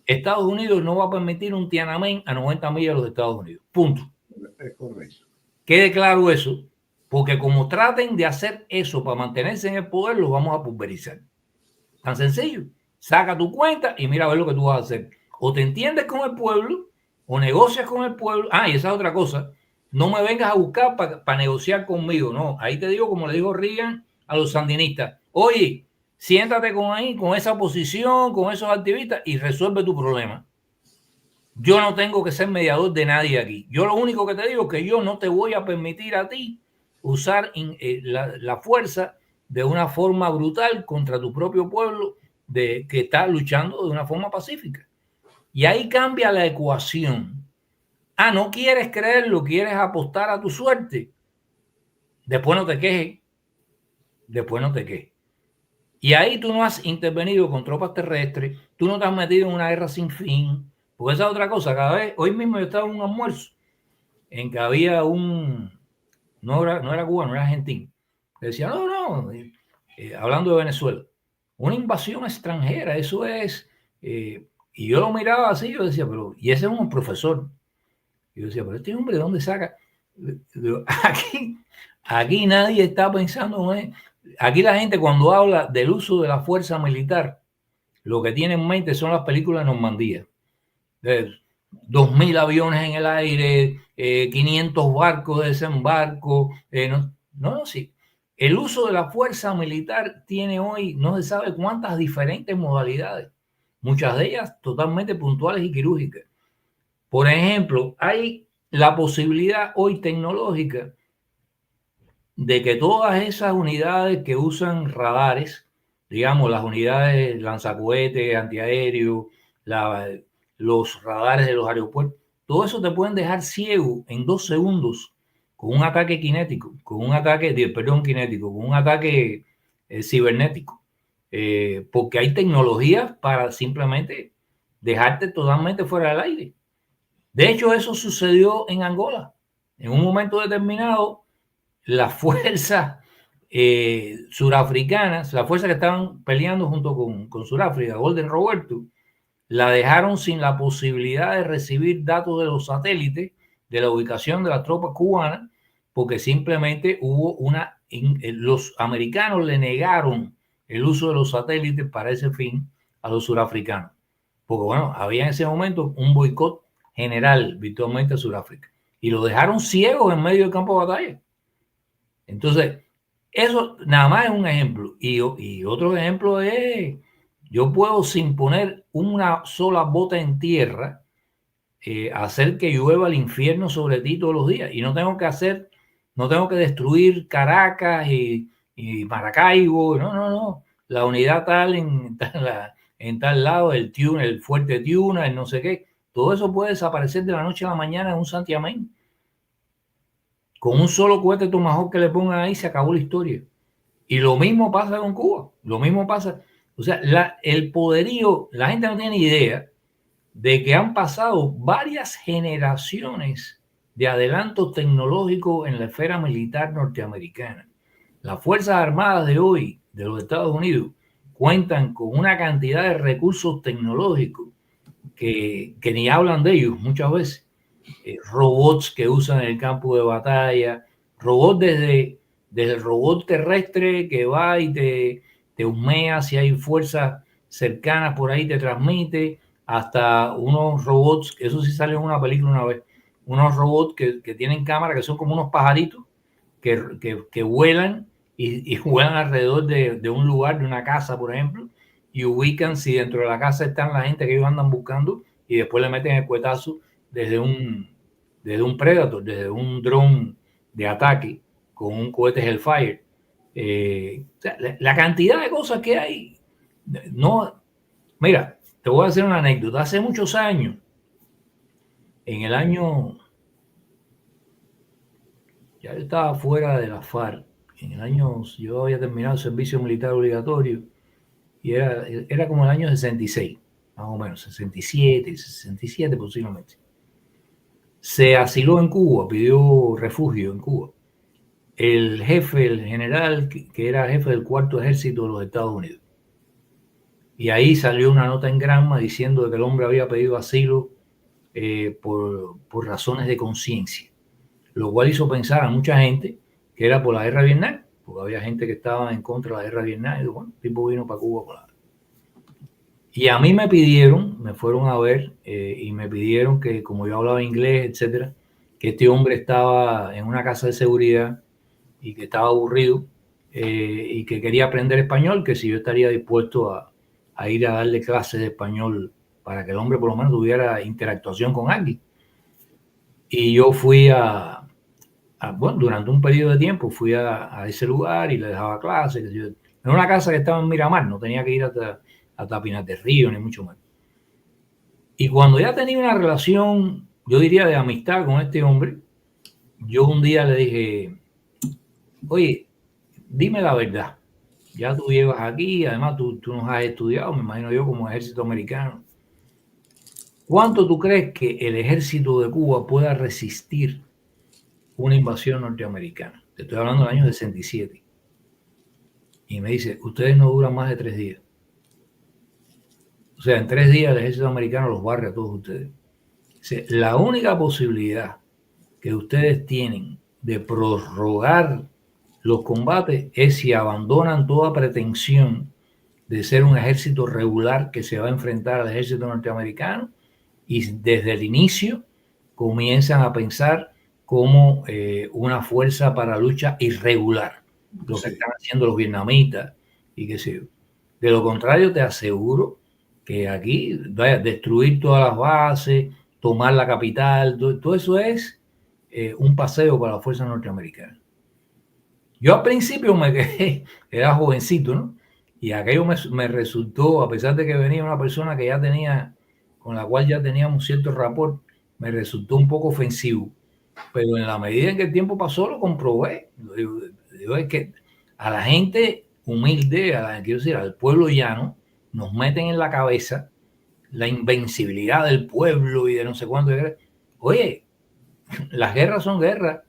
Estados Unidos no va a permitir un Tiananmen a 90 millas de los Estados Unidos. Punto. Es correcto. Quede claro eso, porque como traten de hacer eso para mantenerse en el poder, los vamos a pulverizar. Tan sencillo. Saca tu cuenta y mira a ver lo que tú vas a hacer. O te entiendes con el pueblo, o negocias con el pueblo. Y esa es otra cosa. No me vengas a buscar para negociar conmigo. No, ahí te digo, como le dijo Reagan a los sandinistas. Oye, siéntate con esa oposición, con esos activistas y resuelve tu problema. Yo no tengo que ser mediador de nadie aquí. Yo lo único que te digo es que yo no te voy a permitir a ti usar la fuerza de una forma brutal contra tu propio pueblo que está luchando de una forma pacífica. Y ahí cambia la ecuación. No quieres creerlo, quieres apostar a tu suerte. Después no te quejes. Y ahí tú no has intervenido con tropas terrestres, tú no te has metido en una guerra sin fin, porque esa es otra cosa. Cada vez, hoy mismo yo estaba en un almuerzo en que había no era cubano, era argentino, que decía, hablando de Venezuela, una invasión extranjera, eso es, y yo lo miraba así, yo decía, pero, y ese es un profesor, y yo decía, pero este hombre, ¿de dónde saca? Aquí nadie está pensando en... Aquí la gente cuando habla del uso de la fuerza militar, lo que tiene en mente son las películas de Normandía. 2.000 aviones en el aire, 500 barcos de desembarco. Sí. El uso de la fuerza militar tiene hoy no se sabe cuántas diferentes modalidades, muchas de ellas totalmente puntuales y quirúrgicas. Por ejemplo, hay la posibilidad hoy tecnológica de que todas esas unidades que usan radares, digamos las unidades lanzacohetes, antiaéreos, los radares de los aeropuertos, todo eso te pueden dejar ciego en 2 segundos con un ataque cinético, con un ataque cibernético, porque hay tecnologías para simplemente dejarte totalmente fuera del aire. De hecho, eso sucedió en Angola. En un momento determinado, las fuerzas surafricanas, las fuerzas que estaban peleando junto con Sudáfrica, Golden Roberto, la dejaron sin la posibilidad de recibir datos de los satélites de la ubicación de las tropas cubanas, porque simplemente los americanos le negaron el uso de los satélites para ese fin a los surafricanos, porque bueno, había en ese momento un boicot general virtualmente a Sudáfrica, y lo dejaron ciegos en medio del campo de batalla. Entonces, eso nada más es un ejemplo. Y otro ejemplo es, yo puedo sin poner una sola bota en tierra, hacer que llueva el infierno sobre ti todos los días. Y no tengo que destruir Caracas y Maracaibo. No. La unidad tal en tal lado, el fuerte Tiuna, el no sé qué. Todo eso puede desaparecer de la noche a la mañana en un santiamén. Con un solo cohete Tomahawk que le pongan ahí se acabó la historia. Y lo mismo pasa con Cuba. Lo mismo pasa. O sea, el poderío, la gente no tiene idea de que han pasado varias generaciones de adelantos tecnológicos en la esfera militar norteamericana. Las Fuerzas Armadas de hoy, de los Estados Unidos, cuentan con una cantidad de recursos tecnológicos que ni hablan de ellos muchas veces. Robots que usan en el campo de batalla, robots desde el robot terrestre que va y te humea si hay fuerzas cercanas por ahí, te transmite, hasta unos robots, eso sí salió en una película una vez, unos robots que tienen cámara, que son como unos pajaritos que vuelan y vuelan alrededor de un lugar, de una casa, por ejemplo, y ubican si dentro de la casa están la gente que ellos andan buscando y después le meten el cuetazo desde un Predator, desde un dron de ataque con un cohete Hellfire. O sea, la cantidad de cosas que hay. No, mira, te voy a hacer una anécdota. Hace muchos años, en el año, ya yo estaba fuera de la FARC, en el año, yo había terminado el servicio militar obligatorio y era como el año 66, más o menos, 67 posiblemente. Se asiló en Cuba, pidió refugio en Cuba, el jefe, el general, que era jefe del 4º Ejército de los Estados Unidos. Y ahí salió una nota en Granma diciendo que el hombre había pedido asilo por razones de conciencia, lo cual hizo pensar a mucha gente que era por la guerra de Vietnam, porque había gente que estaba en contra de la guerra de Vietnam, y bueno, el tipo vino para Cuba por la... Y a mí me fueron a ver y me pidieron que, como yo hablaba inglés, etcétera, que este hombre estaba en una casa de seguridad y que estaba aburrido y que quería aprender español, que si yo estaría dispuesto a ir a darle clases de español para que el hombre por lo menos tuviera interactuación con alguien. Y yo fui bueno, durante un periodo de tiempo fui a ese lugar y le dejaba clases. En una casa que estaba en Miramar, no tenía que ir hasta Pinar del Río, ni mucho más. Y cuando ya tenía una relación, yo diría de amistad con este hombre, yo un día le dije, oye, dime la verdad, Ya tú llevas aquí, además tú nos has estudiado, me imagino yo, como ejército americano. ¿Cuánto tú crees que el ejército de Cuba pueda resistir una invasión norteamericana? Te estoy hablando del año 67. Y me dice, ustedes no duran más de 3 días. O sea, en 3 días el ejército americano los barre a todos ustedes. O sea, la única posibilidad que ustedes tienen de prorrogar los combates es si abandonan toda pretensión de ser un ejército regular que se va a enfrentar al ejército norteamericano y desde el inicio comienzan a pensar como una fuerza para lucha irregular, lo que están haciendo los vietnamitas y qué sé yo. De lo contrario, te aseguro que aquí vaya a destruir todas las bases, tomar la capital, todo eso es un paseo para la fuerza norteamericana. Yo al principio me quedé, era jovencito, ¿no? Y aquello me resultó, a pesar de que venía una persona que ya tenía, con la cual ya teníamos cierto rapport, me resultó un poco ofensivo. Pero en la medida en que el tiempo pasó, lo comprobé. Digo, es que a la gente humilde, quiero decir, al pueblo llano, nos meten en la cabeza la invencibilidad del pueblo y de no sé cuánto. Oye, las guerras son guerras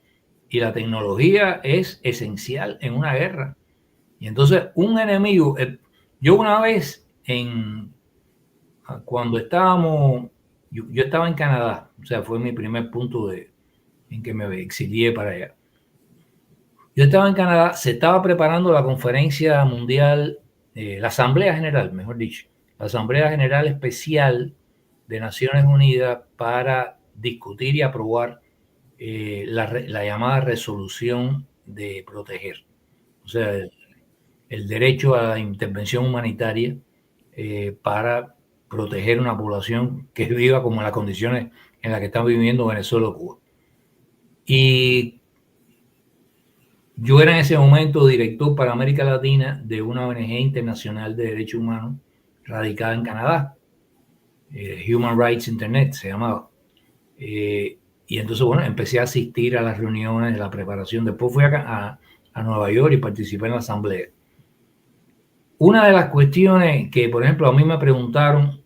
y la tecnología es esencial en una guerra. Y entonces un enemigo, yo una vez cuando estábamos, yo estaba en Canadá, o sea, fue mi primer punto en que me exilié para allá. Yo estaba en Canadá, se estaba preparando la conferencia mundial, la Asamblea General, mejor dicho, la Asamblea General Especial de Naciones Unidas para discutir y aprobar la llamada resolución de proteger. O sea, el derecho a la intervención humanitaria para proteger una población que viva como en las condiciones en las que están viviendo Venezuela o Cuba. Y yo era en ese momento director para América Latina de una ONG internacional de derechos humanos radicada en Canadá, Human Rights Internet se llamaba. Y entonces, bueno, empecé a asistir a las reuniones de la preparación. Después fui a Nueva York y participé en la asamblea. Una de las cuestiones que, por ejemplo, a mí me preguntaron,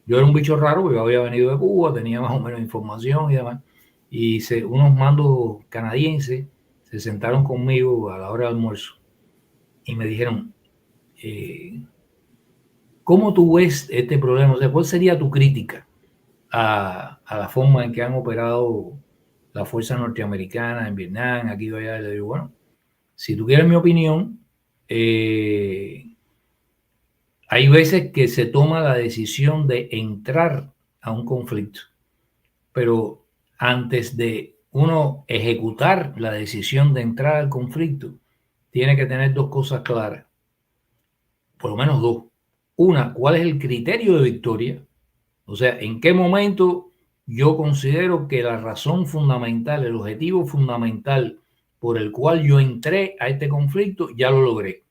yo era un bicho raro, yo había venido de Cuba, tenía más o menos información y demás, y unos mandos canadienses se sentaron conmigo a la hora del almuerzo y me dijeron, ¿cómo tú ves este problema? O sea, ¿cuál sería tu crítica a la forma en que han operado las fuerzas norteamericanas en Vietnam, aquí y allá? Y le digo, bueno, si tú quieres mi opinión, hay veces que se toma la decisión de entrar a un conflicto, pero antes de uno ejecutar la decisión de entrar al conflicto, tiene que tener dos cosas claras, por lo menos dos. Una, ¿cuál es el criterio de victoria? O sea, ¿en qué momento yo considero que la razón fundamental, el objetivo fundamental por el cual yo entré a este conflicto, ya lo logré?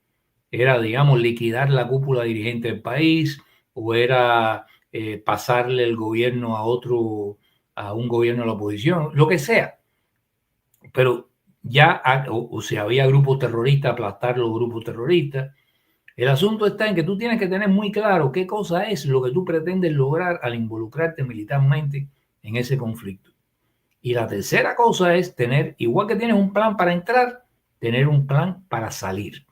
Era, digamos, liquidar la cúpula dirigente del país o era pasarle el gobierno a un gobierno de la oposición, lo que sea. Pero ya, o si había grupos terroristas, aplastar los grupos terroristas. El asunto está en que tú tienes que tener muy claro qué cosa es lo que tú pretendes lograr al involucrarte militarmente en ese conflicto. Y la tercera cosa es tener, igual que tienes un plan para entrar, tener un plan para salir.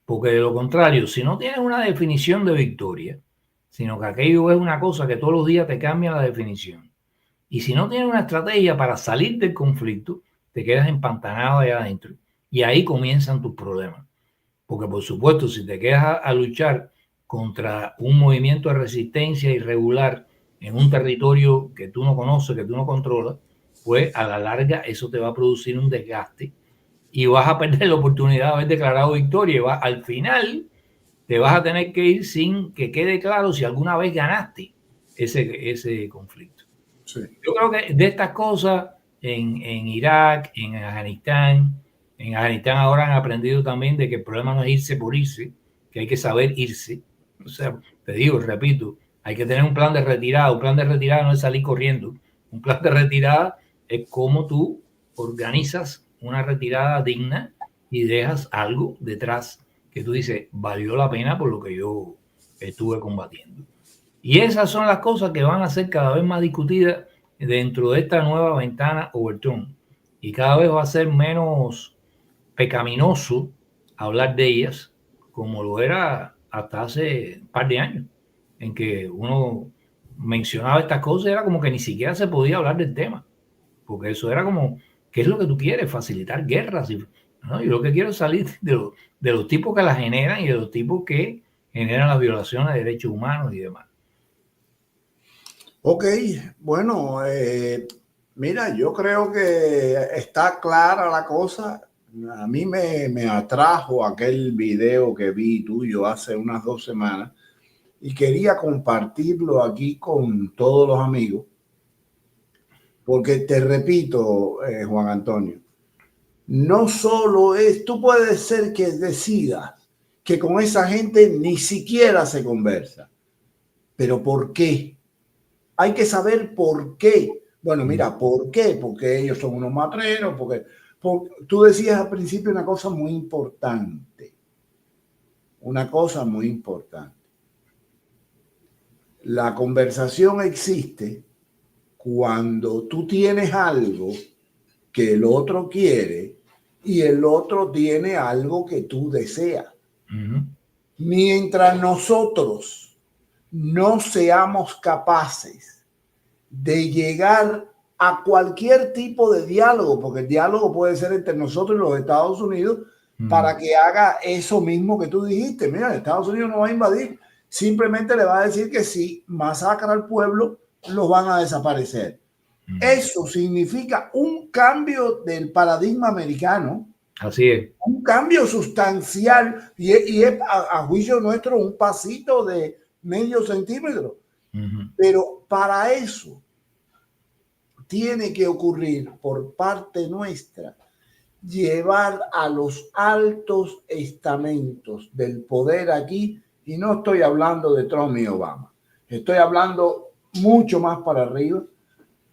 Porque de lo contrario, si no tienes una definición de victoria, sino que aquello es una cosa que todos los días te cambia la definición, y si no tienes una estrategia para salir del conflicto, te quedas empantanado allá adentro. Y ahí comienzan tus problemas. Porque por supuesto, si te quedas a luchar contra un movimiento de resistencia irregular en un territorio que tú no conoces, que tú no controlas, pues a la larga eso te va a producir un desgaste y vas a perder la oportunidad de haber declarado victoria. Y al final te vas a tener que ir sin que quede claro si alguna vez ganaste ese conflicto. Sí. Yo creo que de estas cosas en Irak, en Afganistán ahora han aprendido también de que el problema no es irse por irse, que hay que saber irse. O sea, te digo, repito, hay que tener un plan de retirada. Un plan de retirada no es salir corriendo. Un plan de retirada es cómo tú organizas una retirada digna y dejas algo detrás que tú dices, valió la pena por lo que yo estuve combatiendo. Y esas son las cosas que van a ser cada vez más discutidas dentro de esta nueva ventana Overton. Y cada vez va a ser menos pecaminoso hablar de ellas, como lo era hasta hace un par de años, en que uno mencionaba estas cosas, era como que ni siquiera se podía hablar del tema, porque eso era como, ¿qué es lo que tú quieres? Facilitar guerras. ¿No? Yo lo que quiero es salir de los tipos que las generan y de los tipos que generan las violaciones de derechos humanos y demás. Ok, bueno, mira, yo creo que está clara la cosa. A mí me atrajo aquel video que vi tuyo hace unas 2 semanas y quería compartirlo aquí con todos los amigos, porque te repito, Juan Antonio, no solo es, tú puedes ser que decidas que con esa gente ni siquiera se conversa, pero ¿por qué? Hay que saber por qué. Bueno, mira, ¿por qué? Porque ellos son unos matreros, porque tú decías al principio una cosa muy importante. Una cosa muy importante. La conversación existe cuando tú tienes algo que el otro quiere y el otro tiene algo que tú deseas. Mientras nosotros no seamos capaces de llegar a cualquier tipo de diálogo, porque el diálogo puede ser entre nosotros y los Estados Unidos, para que haga eso mismo que tú dijiste. Mira, Estados Unidos no va a invadir, simplemente le va a decir que si masacra al pueblo, los van a desaparecer. Eso significa un cambio del paradigma americano. Así es. Un cambio sustancial y es a juicio nuestro un pasito de medio centímetro. Pero para eso tiene que ocurrir por parte nuestra llevar a los altos estamentos del poder aquí, y no estoy hablando de Trump y Obama, estoy hablando mucho más para arriba,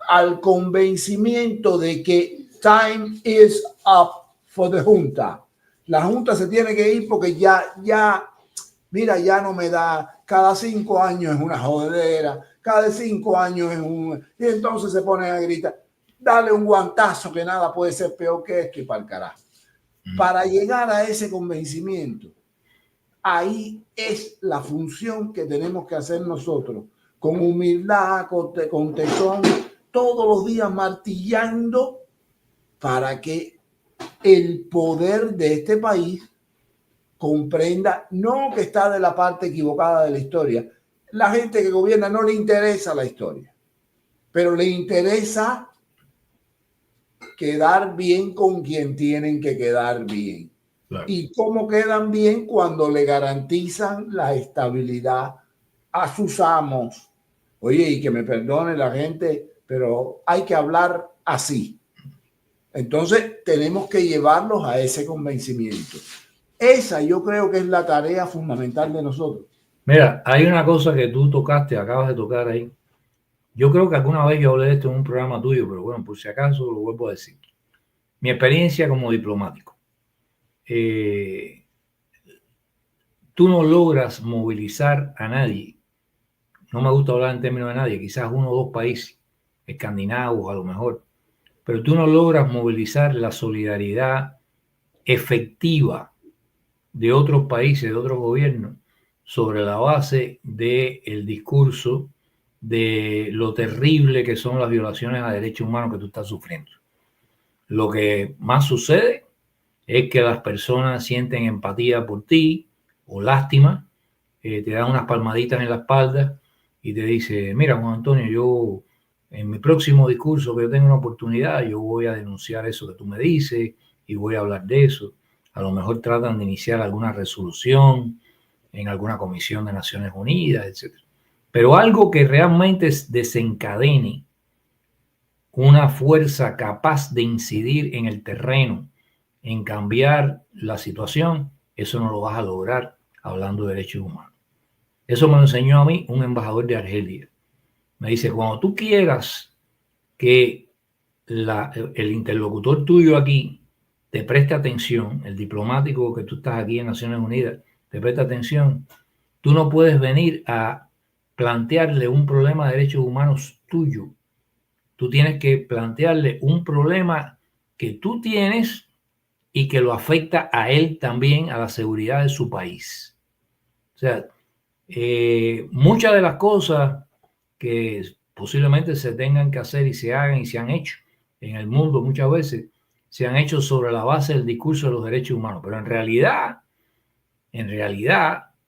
al convencimiento de que time is up for the junta. La junta se tiene que ir porque mira, ya no me da, cada 5 años es una jodedera, cada 5 años es un... Y entonces se ponen a gritar, dale un guantazo que nada puede ser peor que esto y para el carajo. Para llegar a ese convencimiento, ahí es la función que tenemos que hacer nosotros, con humildad, con tesón, todos los días martillando para que el poder de este país comprenda, no que está de la parte equivocada de la historia. La gente que gobierna no le interesa la historia, pero le interesa quedar bien con quien tienen que quedar bien. Claro. ¿Y cómo quedan bien? Cuando le garantizan la estabilidad a sus amos. Oye, y que me perdone la gente, pero hay que hablar así. Entonces tenemos que llevarlos a ese convencimiento. Esa yo creo que es la tarea fundamental de nosotros. Mira, hay una cosa que tú tocaste, acabas de tocar ahí. Yo creo que alguna vez yo hablé de esto en un programa tuyo, pero bueno, por si acaso lo vuelvo a decir. Mi experiencia como diplomático. Tú no logras movilizar a nadie. No me gusta hablar en términos de nadie, quizás 1 o 2 países, escandinavos a lo mejor, pero tú no logras movilizar la solidaridad efectiva de otros países, de otros gobiernos, sobre la base del discurso de lo terrible que son las violaciones a derechos humanos que tú estás sufriendo. Lo que más sucede es que las personas sienten empatía por ti o lástima, te dan unas palmaditas en la espalda y te dice, mira, Juan Antonio, yo en mi próximo discurso que yo tenga una oportunidad, yo voy a denunciar eso que tú me dices y voy a hablar de eso. A lo mejor tratan de iniciar alguna resolución en alguna comisión de Naciones Unidas, etc. Pero algo que realmente desencadene una fuerza capaz de incidir en el terreno, en cambiar la situación, eso no lo vas a lograr hablando de derechos humanos. Eso me lo enseñó a mí un embajador de Argelia. Me dice, cuando tú quieras que el interlocutor tuyo aquí te preste atención, el diplomático que tú estás aquí en Naciones Unidas, te presta atención, tú no puedes venir a plantearle un problema de derechos humanos tuyo. Tú tienes que plantearle un problema que tú tienes y que lo afecta a él también, a la seguridad de su país. O sea, muchas de las cosas que posiblemente se tengan que hacer y se hagan y se han hecho en el mundo muchas veces, se han hecho sobre la base del discurso de los derechos humanos. Pero en realidad,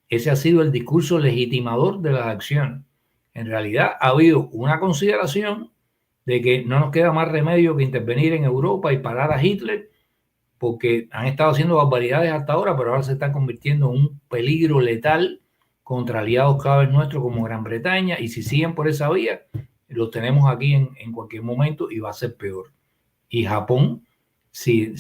ese ha sido el discurso legitimador de las acciones. En realidad ha habido una consideración de que no nos queda más remedio que intervenir en Europa y parar a Hitler, porque han estado haciendo barbaridades hasta ahora, pero ahora se están convirtiendo en un peligro letal contra aliados claves nuestros como Gran Bretaña, y si siguen por esa vía, los tenemos aquí en cualquier momento y va a ser peor. Y Japón, si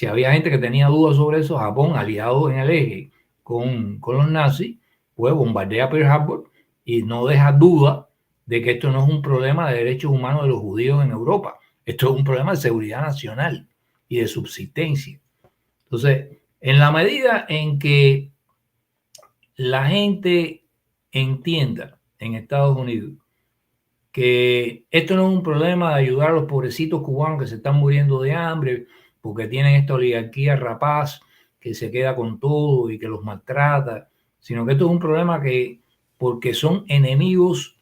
había gente que tenía dudas sobre eso, Japón, aliado en el eje con los nazis, pues bombardea Pearl Harbor y no deja duda de que esto no es un problema de derechos humanos de los judíos en Europa, esto es un problema de seguridad nacional y de subsistencia. Entonces, en la medida en que la gente entienda en Estados Unidos que esto no es un problema de ayudar a los pobrecitos cubanos que se están muriendo de hambre porque tienen esta oligarquía rapaz que se queda con todo y que los maltrata, sino que esto es un problema que, porque son enemigos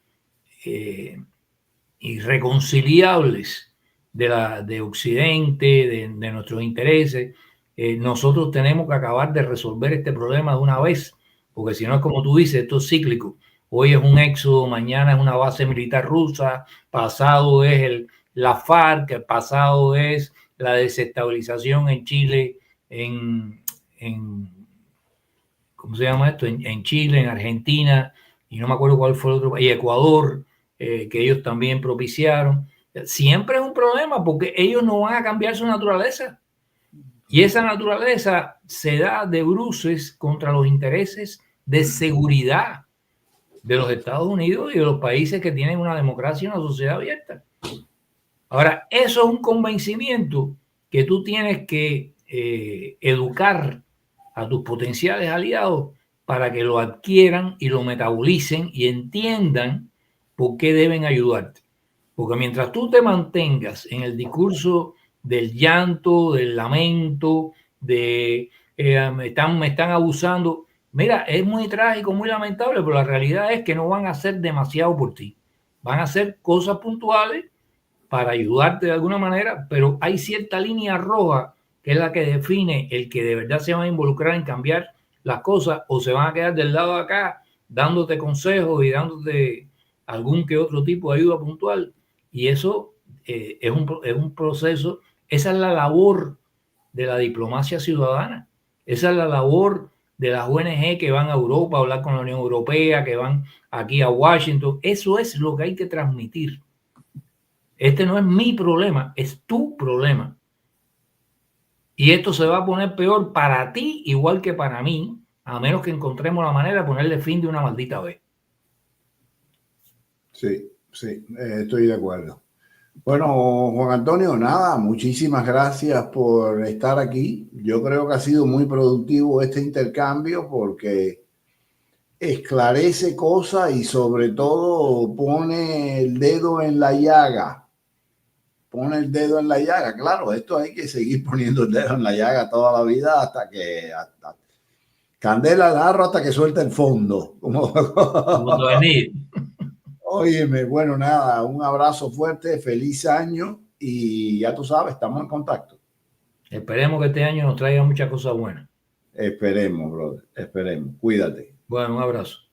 irreconciliables de Occidente, de nuestros intereses, nosotros tenemos que acabar de resolver este problema de una vez, porque si no es como tú dices, esto es cíclico. Hoy es un éxodo, mañana es una base militar rusa, pasado es la FARC, el pasado es la desestabilización en Chile, ¿cómo se llama esto? En Chile, en Argentina, y no me acuerdo cuál fue el otro, y Ecuador, que ellos también propiciaron. Siempre es un problema porque ellos no van a cambiar su naturaleza. Y esa naturaleza se da de bruces contra los intereses de seguridad de los Estados Unidos y de los países que tienen una democracia y una sociedad abierta. Ahora, eso es un convencimiento que tú tienes que educar a tus potenciales aliados para que lo adquieran y lo metabolicen y entiendan por qué deben ayudarte. Porque mientras tú te mantengas en el discurso del llanto, del lamento, de me están abusando, mira, es muy trágico, muy lamentable, pero la realidad es que no van a hacer demasiado por ti. Van a hacer cosas puntuales para ayudarte de alguna manera, pero hay cierta línea roja que es la que define el que de verdad se va a involucrar en cambiar las cosas o se van a quedar del lado de acá dándote consejos y dándote algún que otro tipo de ayuda puntual. Y eso es un proceso, esa es la labor de la diplomacia ciudadana, esa es la labor de las ONG que van a Europa a hablar con la Unión Europea, que van aquí a Washington. Eso es lo que hay que transmitir. Este no es mi problema, es tu problema. Y esto se va a poner peor para ti igual que para mí, a menos que encontremos la manera de ponerle fin de una maldita vez. Sí, estoy de acuerdo. Bueno, Juan Antonio, nada, muchísimas gracias por estar aquí. Yo creo que ha sido muy productivo este intercambio porque esclarece cosas y sobre todo pone el dedo en la llaga. Pone el dedo en la llaga. Claro, esto hay que seguir poniendo el dedo en la llaga toda la vida hasta que... candela al jarro hasta que suelte el fondo. Óyeme, bueno, nada, un abrazo fuerte, feliz año y ya tú sabes, estamos en contacto. Esperemos que este año nos traiga muchas cosas buenas. Esperemos, brother, esperemos. Cuídate. Bueno, un abrazo.